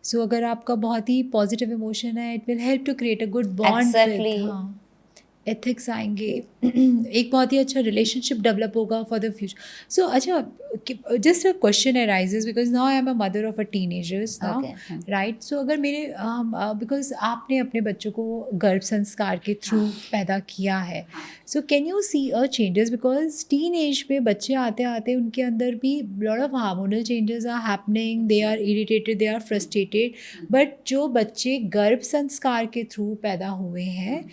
So अगर आपका बहुत ही पॉजिटिव इमोशन है, it will help to create a good bond Exactly. With, हाँ एथिक्स आएंगे, एक बहुत ही अच्छा रिलेशनशिप डेवलप होगा फॉर द फ्यूचर। सो अच्छा, just a question arises because now I am a mother of a teenagers now, Okay. Right. So अगर मेरे बिकॉज आपने अपने बच्चों को गर्भ संस्कार के थ्रू पैदा किया है, so can you see a changes, because teenage में बच्चे आते आते उनके अंदर भी lot of hormonal changes are happening, they are irritated, they are frustrated, but जो बच्चे गर्भ संस्कार के थ्रू पैदा हुए हैं,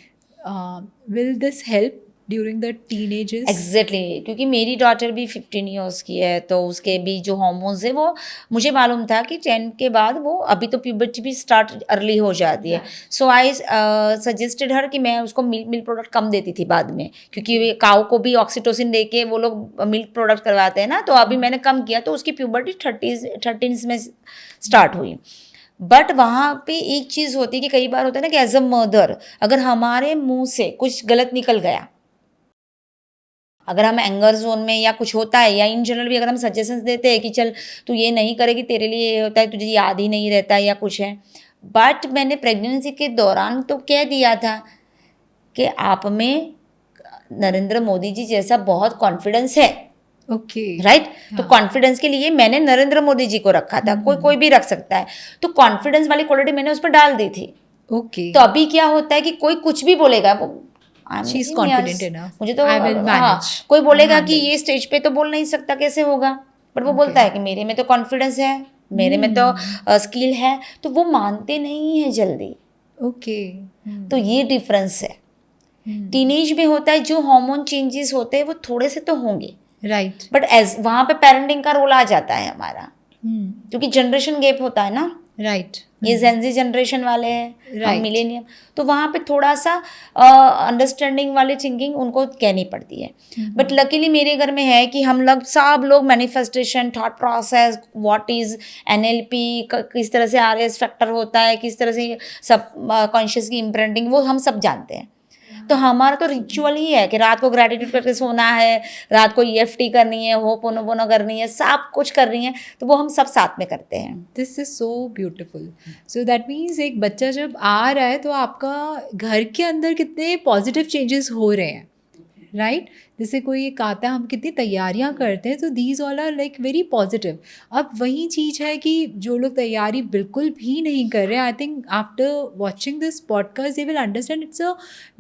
will this help during the teenagers? Exactly क्योंकि मेरी डॉटर भी 15 ईयर्स की है, तो उसके भी जो हार्मोन्स है वो मुझे मालूम था कि 10 के बाद वो, अभी तो प्यूबर्टी भी स्टार्ट अर्ली हो जाती है। सो आई सजेस्टेड हर कि मैं उसको मिल्क प्रोडक्ट कम देती थी बाद में, क्योंकि काऊ को भी ऑक्सीटोसिन दे के वो लोग मिल्क प्रोडक्ट करवाते हैं ना, तो अभी मैंने कम किया, तो उसकी प्यूबर्टी 13 में स्टार्ट हुई। बट वहाँ पे एक चीज़ होती है कि कई बार होता है ना कि एज अ मदर अगर हमारे मुंह से कुछ गलत निकल गया, अगर हम एंगर जोन में या कुछ होता है, या इन जनरल भी अगर हम सजेशंस देते हैं कि चल तू ये नहीं करेगी, तेरे लिए ये होता है, तुझे याद ही नहीं रहता है या कुछ है, बट मैंने प्रेगनेंसी के दौरान तो कह दिया था कि आप में नरेंद्र मोदी जी जैसा बहुत कॉन्फिडेंस है, ओके राइट। तो कॉन्फिडेंस के लिए मैंने नरेंद्र मोदी जी को रखा था, कोई भी रख सकता है, तो कॉन्फिडेंस वाली क्वालिटी मैंने उस पर डाल दी थी। ओके, तो अभी क्या होता है कि कोई कुछ भी बोलेगा, वो शी इज कॉन्फिडेंट इनफ, मुझे तो आई विल हाँ, मैनेज, कोई बोलेगा कि ये स्टेज पे तो बोल नहीं सकता, कैसे होगा, बट वो बोलता है कि मेरे में तो कॉन्फिडेंस है, मेरे में तो स्किल है, तो वो मानते नहीं है जल्दी। ओके, तो ये डिफरेंस है। टीनेज में होता है, जो हार्मोन चेंजेस होते हैं वो थोड़े से तो होंगे, राइट, बट एज वहाँ पे पेरेंटिंग का रोल आ जाता है हमारा, क्योंकि जनरेशन गैप होता है ना, राइट, ये जेनजी जनरेशन वाले हैं, हम Right. मिलेनियम, तो वहाँ पे थोड़ा सा अंडरस्टैंडिंग वाली थिंकिंग उनको कहनी पड़ती है। बट लकीली मेरे घर में है कि हम लोग सब लोग manifestation, thought process, what is NLP, किस तरह से आरएस फैक्टर होता है, किस तरह से सब कॉन्शियस की इम्प्रिंटिंग, वो हम सब जानते हैं। तो हमारा तो रिचुअल ही है कि रात को ग्रैटिट्यूड करके सोना है, रात को ईएफटी करनी है, होपोनोपोनो करनी है, सब कुछ कर रही है, तो वो हम सब साथ में करते हैं। This is so beautiful. So that means एक बच्चा जब आ रहा है तो आपका घर के अंदर कितने पॉजिटिव चेंजेस हो रहे हैं, राइट। जैसे कोई एक आता है, हम कितनी तैयारियां करते हैं, तो these all are like very positive. अब वही चीज़ है कि जो लोग तैयारी बिल्कुल भी नहीं कर रहे, I think after watching this podcast they will understand it's a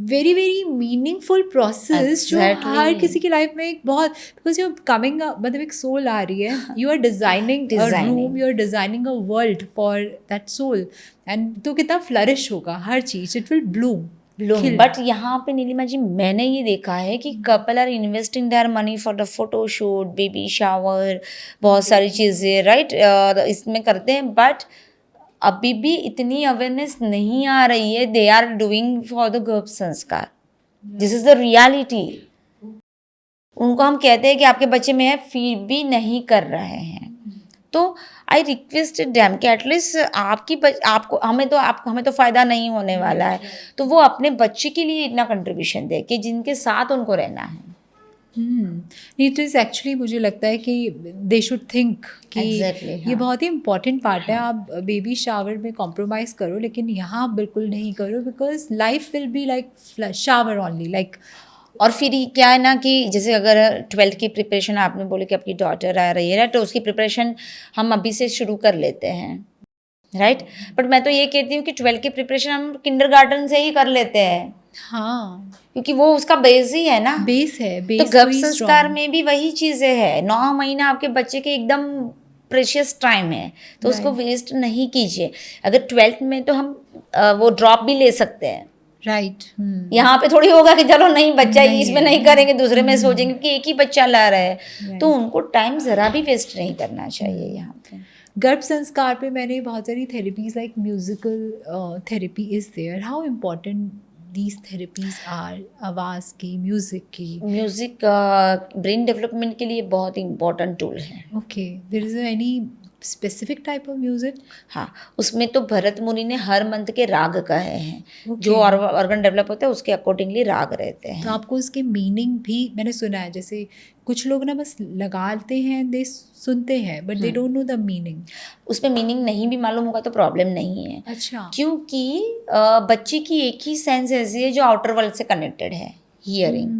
very very meaningful process, जो Exactly. हर किसी की लाइफ में एक बहुत, बिकॉज यू कमिंग, मतलब एक सोल आ रही है, you are designing a room, you are designing a world for that soul, and तो कितना फ्लरिश होगा हर चीज़, इट विल ब्लूम। बट यहाँ पे नीलिमा जी मैंने ये देखा है कि couple are investing their money for the photoshoot, baby shower, बहुत सारी चीज़ें, राइट, इसमें करते हैं, बट अभी भी इतनी अवेयरनेस नहीं आ रही है, they are doing for the Garbh Sanskar, this is the reality. उनको हम कहते हैं कि आपके बच्चे में है, फिर भी नहीं कर रहे हैं। तो आई रिक्वेस्ट डैम कि एटलीस्ट आपको हमें तो फ़ायदा नहीं होने वाला है, तो वो अपने बच्चे के लिए इतना कंट्रीब्यूशन दे कि जिनके साथ उनको रहना है। इट इज़ एक्चुअली मुझे लगता है कि दे शुड थिंक कि Exactly, ये हाँ। बहुत ही इम्पॉर्टेंट पार्ट है। आप बेबी शावर में कॉम्प्रोमाइज़ करो लेकिन यहाँ बिल्कुल नहीं करो, because life will be like shower only like. और फिर ये क्या है ना कि जैसे अगर 12th की प्रिपरेशन आपने बोले कि आपकी डॉटर आ रही है ना, तो उसकी प्रिपरेशन हम अभी से शुरू कर लेते हैं, राइट? बट मैं तो ये कहती हूँ कि 12th की प्रिपरेशन हम किंडरगार्टन से ही कर लेते हैं, हाँ, क्योंकि वो उसका बेस ही है ना। बेस है, तो बेस गर्भ कोई संस्कार स्ट्रॉन्ग। में भी वही चीज़ें है। 9 महीना आपके बच्चे के एकदम प्रेशियस टाइम है, तो उसको राइट, वेस्ट नहीं कीजिए। अगर 12th में तो हम वो ड्रॉप भी ले सकते हैं। राइट। यहाँ पे थोड़ी होगा कि चलो नहीं बच्चा नहीं इसमें है। नहीं करेंगे, दूसरे में सोचेंगे कि एक ही बच्चा ला रहा है, तो राइट। उनको टाइम ज़रा भी वेस्ट नहीं करना चाहिए यहाँ पे। गर्भ संस्कार पे मैंने बहुत सारी therapies like musical therapy is there, how important these therapies are, आवाज़ की, म्यूजिक की? म्यूज़िक ब्रेन डेवलपमेंट के लिए बहुत इंपॉर्टेंट टूल है। Okay, there is any specific type of music? हाँ, उसमें तो भरत मुनि ने हर मंत्र के राग कहे हैं। जो ओके, ऑर्गन डेवलप होते हैं उसके अकॉर्डिंगली राग रहते तो हैं। आपको उसके मीनिंग भी मैंने सुना है, जैसे कुछ लोग ना बस लगाते हैं, दे सुनते हैं but they don't know the meaning. उसमें मीनिंग नहीं भी मालूम होगा तो प्रॉब्लम नहीं है, अच्छा। क्योंकि बच्चे की एक ही सेंस ऐसी है जो आउटर वर्ल्ड से कनेक्टेड है, हियरिंग।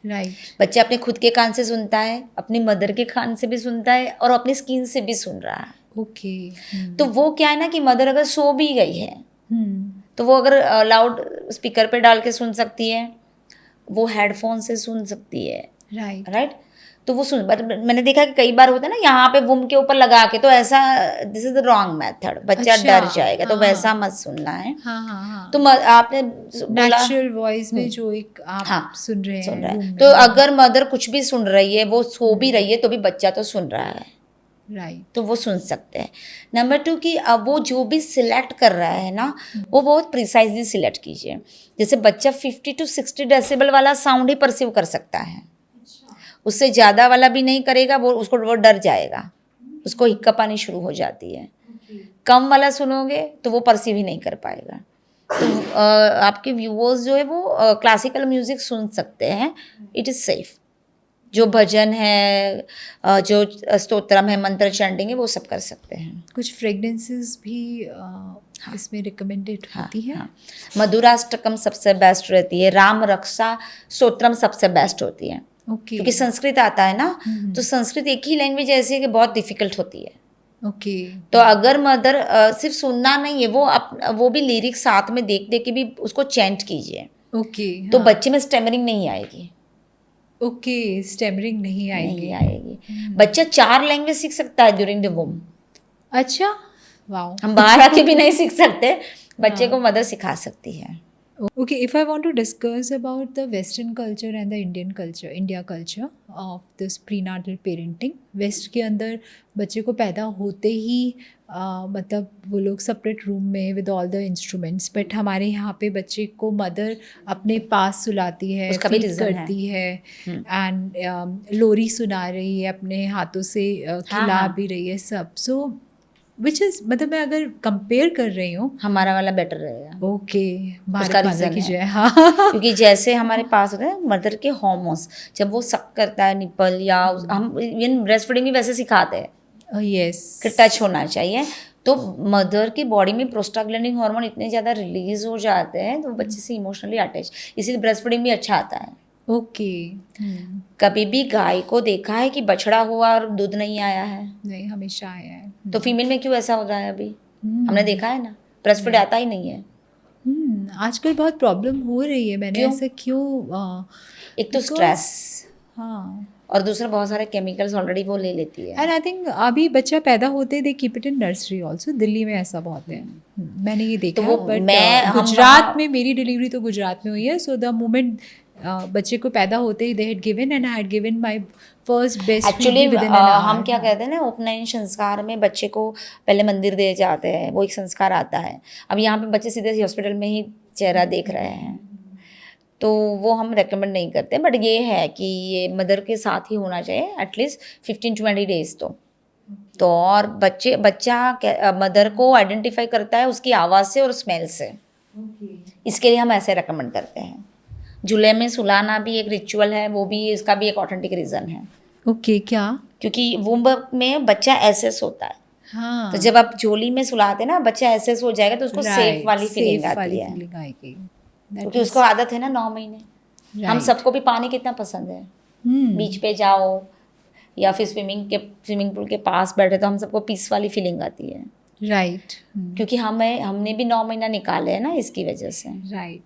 राइट। बच्चा अपने खुद के कान से सुनता है, अपनी मदर के कान से भी सुनता है और अपनी स्किन से भी सुन रहा है। ओके। तो वो क्या है ना कि मदर अगर सो भी गई है तो वो अगर लाउड स्पीकर पे डाल के सुन सकती है, वो हेडफोन से सुन सकती है, राइट। राइट? तो वो सुन, बट मैंने देखा कि कई बार होता है ना यहाँ पे वुम के ऊपर लगा के, तो ऐसा this is the wrong method, बच्चा अच्छा। डर जाएगा, तो वैसा हाँ मत सुनना है। हाँ हाँ हाँ। तो आपने बोला नेचुरल वॉइस में जो एक आप हाँ सुन रहे सुन हैं रहा रूम है, में। तो अगर मदर कुछ भी सुन रही है, वो सो भी रही है तो भी बच्चा तो सुन रहा है, राइट। तो वो सुन सकते हैं। नंबर 2 कि अब वो जो भी सिलेक्ट कर रहा है ना, वो बहुत प्रिसाइजली सिलेक्ट कीजिए। जैसे बच्चा 50 to 60 डेसिबल वाला साउंड ही परसीव कर सकता है, उससे ज़्यादा वाला भी नहीं करेगा, वो डर जाएगा, उसको हिक्कप आनी शुरू हो जाती है। कम वाला सुनोगे तो वो परसीव ही नहीं कर पाएगा। तो आपके व्यूअर्स जो है वो क्लासिकल म्यूज़िक सुन सकते हैं, इट इज़ सेफ। जो भजन है, जो स्तोत्रम है, मंत्र चैंटिंग है, वो सब कर सकते हैं। कुछ फ्रेगनेंसेस भी इसमें रिकमेंडेड हाँ होती है? हाँ, मधुराष्टकम सबसे बेस्ट रहती है, राम रक्षा स्तोत्रम सबसे बेस्ट होती है, ओके। क्योंकि संस्कृत आता है ना, तो संस्कृत एक ही लैंग्वेज ऐसी है कि बहुत डिफिकल्ट होती है। ओके। तो अगर मदर सिर्फ सुनना नहीं है, वो भी लिरिक्स साथ में देख देख के भी उसको चैंट कीजिए, ओके। तो हाँ। बच्चे में स्टेमरिंग नहीं आएगी। ओके, स्टेमरिंग नहीं नहीं आएगी। आएगी। बच्चा 4 लैंग्वेज सीख सकता है ड्यूरिंग द वूम। अच्छा। वाओ। हम बाहर आके भी नहीं सीख सकते, बच्चे को हाँ। मदर सिखा सकती है। Okay, if I want to discuss about the Western culture and the Indian culture, India culture of this prenatal parenting, west के अंदर बच्चे को पैदा होते ही मतलब वो लोग सेपरेट रूम में with all the instruments, but हमारे यहाँ पे बच्चे को मदर अपने पास सुलाती है, उसका भी फीड रीज़न है। करती है एंड लोरी सुना रही है, अपने हाथों से हाँ, खिला हाँ। भी रही है सब। सो विच इज़, मतलब मैं अगर कंपेयर कर रही हूँ, हमारा वाला बेटर रहेगा। ओके, उसका भारत माता रीज़न की है, जय। हाँ। क्योंकि जैसे हमारे पास होता है मदर के हॉर्मोन्स, जब वो सक करता है निपल, या हम इवन ब्रेस्ट फीडिंग भी वैसे सिखाते हैं यस। कि टच होना चाहिए, तो मदर की बॉडी में प्रोस्टाग्लैंडिन हार्मोन इतने ज़्यादा रिलीज हो जाते हैं तो बच्चे से इमोशनली अटैच, इसीलिए ब्रेस्ट फीडिंग भी अच्छा आता है। ओके। कभी भी गाय को देखा है कि बछड़ा हुआ और दूध नहीं आया है? नहीं, हमेशा आया है। तो फीमेल में क्यों ऐसा हो रहा है अभी? हमने देखा है ना, ब्रेस्ट फीड आता ही नहीं है। आजकल बहुत प्रॉब्लम हो रही है, मैंने क्यों? ऐसा क्यों? एक तो बिकॉज स्ट्रेस, हाँ, और दूसरा बहुत सारे केमिकल्स ऑलरेडी वो ले लेती है। एंड आई थिंक अभी बच्चा पैदा होते they keep it in nursery also, Delhi में ऐसा बहुत है। मैंने ये तो देखा वो है, बट हम गुजरात वहाँ में मेरी डिलीवरी तो गुजरात में हुई है, सो द मोमेंट बच्चे को पैदा होते ही they had given, and I had given my first best feed actually भी विद इन एन हम क्या आवर। कहते हैं ना, उपनयन संस्कार में बच्चे को पहले मंदिर दे जाते हैं, वो एक संस्कार आता है। अब यहाँ पे बच्चे सीधे हॉस्पिटल में ही चेहरा देख रहे हैं, तो वो हम रेकमेंड नहीं करते। बट ये है कि ये मदर के साथ ही होना चाहिए एटलीस्ट 15-20 डेज तो और बच्चा मदर को आइडेंटिफाई करता है उसकी आवाज़ से और स्मेल से, इसके लिए हम ऐसे रेकमेंड करते हैं। जुले में सुलाना भी एक रिचुअल है, वो भी इसका भी एक ऑथेंटिक रीज़न है। ओके, क्या? क्योंकि वुम्ब में बच्चा एसेस होता है, हाँ, तो जब आप झोली में सुलाते ना बच्चा एसेस हो जाएगा तो उसको सेफ वाली फीलिंग सेफ आती वाली है, फीलिंग आएगी। क्योंकि उसको आदत है ना 9 महीने। हम राइट। सबको भी पानी कितना पसंद है, बीच पे जाओ या फिर स्विमिंग पूल के पास बैठे तो हम सबको पीस वाली फीलिंग आती है, राइट। क्योंकि हमने भी 9 महीना निकाले हैं ना इसकी वजह से। राइट।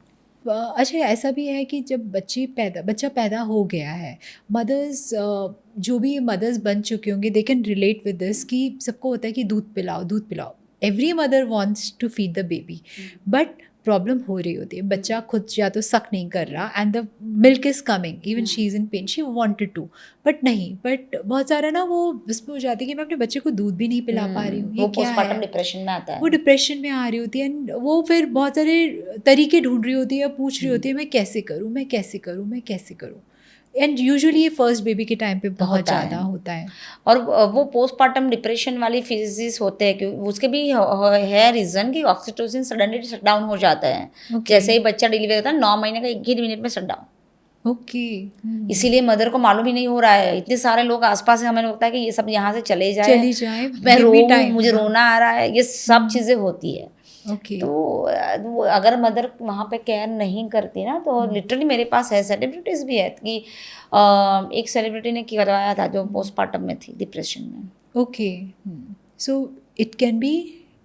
अच्छा, ऐसा भी है कि जब बच्चा पैदा हो गया है, मदर्स जो भी मदर्स बन चुके होंगे, they can relate with this कि सबको होता है कि दूध पिलाओ, दूध पिलाओ। Every mother wants to feed the baby, but problem हो रही होती है, बच्चा खुद या तो सक नहीं कर रहा and the milk is coming, even she is in pain, she wanted to, but नहीं, बट बहुत सारा ना वो इसमें हो जाती है कि मैं अपने बच्चे को दूध भी नहीं पिला पा रही हूँ, ये वो क्या पोस्टमार्टम है। डिप्रेशन में आता वो है। डिप्रेशन में आ रही होती है एंड वो फिर बहुत सारे तरीके ढूंढ रही होती है, पूछ रही होती है मैं कैसे करूँ, मैं कैसे करूँ, मैं कैसे करूँ। एंड यूजुअली ये फर्स्ट बेबी के टाइम पे बहुत होता है। ज़्यादा होता है। और वो पोस्टमार्टम डिप्रेशन वाली फेजेस होते हैं, क्योंकि उसके भी है रीज़न कि ऑक्सीटोसिन सडनली शट डाउन हो जाता है। ओके, जैसे ही बच्चा डिलीवर होता है 9 महीने का 1 ही मिनट में शट डाउन। ओके। इसीलिए मदर को मालूम ही नहीं हो रहा है, इतने सारे लोग आसपास हैं, हमें लगता है कि ये सब यहाँ से चले जाए, चली जाए, मैं गिव मी रोऊँ, टाइम। मुझे हाँ, रोना आ रहा है, ये सब चीज़ें होती है। ओके। तो वो अगर मदर वहाँ पे केयर नहीं करती ना, तो लिटरली मेरे पास है सेलिब्रिटीज़ भी है कि एक सेलिब्रिटी ने करवाया था जो पोस्टमार्टम में थी डिप्रेशन में। Okay, so it can be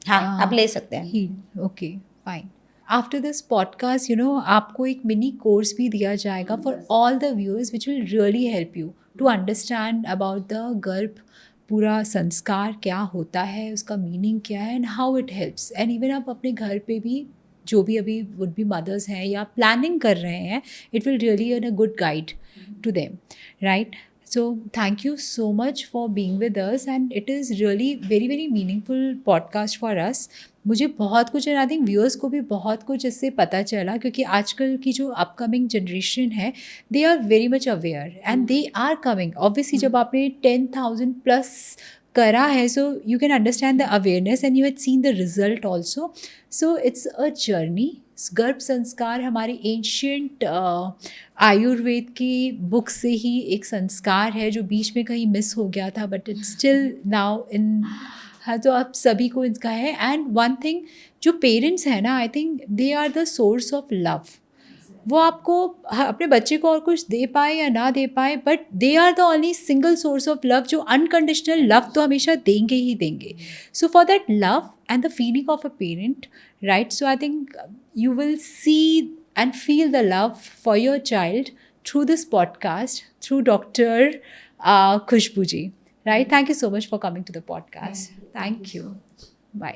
हाँ, आप ले सकते हैं। Heal. Okay, fine. After this podcast, आपको एक मिनी कोर्स भी दिया जाएगा for all the viewers, which will really help you to understand about the Garbh, पूरा संस्कार क्या होता है, उसका मीनिंग क्या है and how it helps. And even आप अपने घर पे भी जो भी अभी वुड बी मदर्स हैं या प्लानिंग कर रहे हैं, it will really a good guide to them, right? So thank you so much for being with us, and it is really very very meaningful podcast for us. मुझे बहुत कुछ, आई थिंक व्यूअर्स को भी बहुत कुछ इससे पता चला, क्योंकि आजकल की जो अपकमिंग जनरेशन है, they are very much aware and they are coming. Obviously जब आपने 10,000 प्लस करा है, so you can understand the awareness and you had seen the result also. So it's a journey. गर्भ संस्कार हमारे एंशियंट आयुर्वेद की बुक से ही एक संस्कार है जो बीच में कहीं मिस हो गया था, but it's still now in, हाँ, तो आप सभी को इसका है। एंड वन थिंग, जो पेरेंट्स हैं ना, I think they are the source of love. वो आपको अपने बच्चे को और कुछ दे पाए या ना दे पाए, but they are the only single source of love जो अनकंडीशनल लव तो हमेशा देंगे ही देंगे। So for that love and the feeling of a parent, right, so I think you will see and feel the love for your child through this podcast, through Dr. Khushbu ji. Right? Thank you so much for coming to the podcast. Thank you.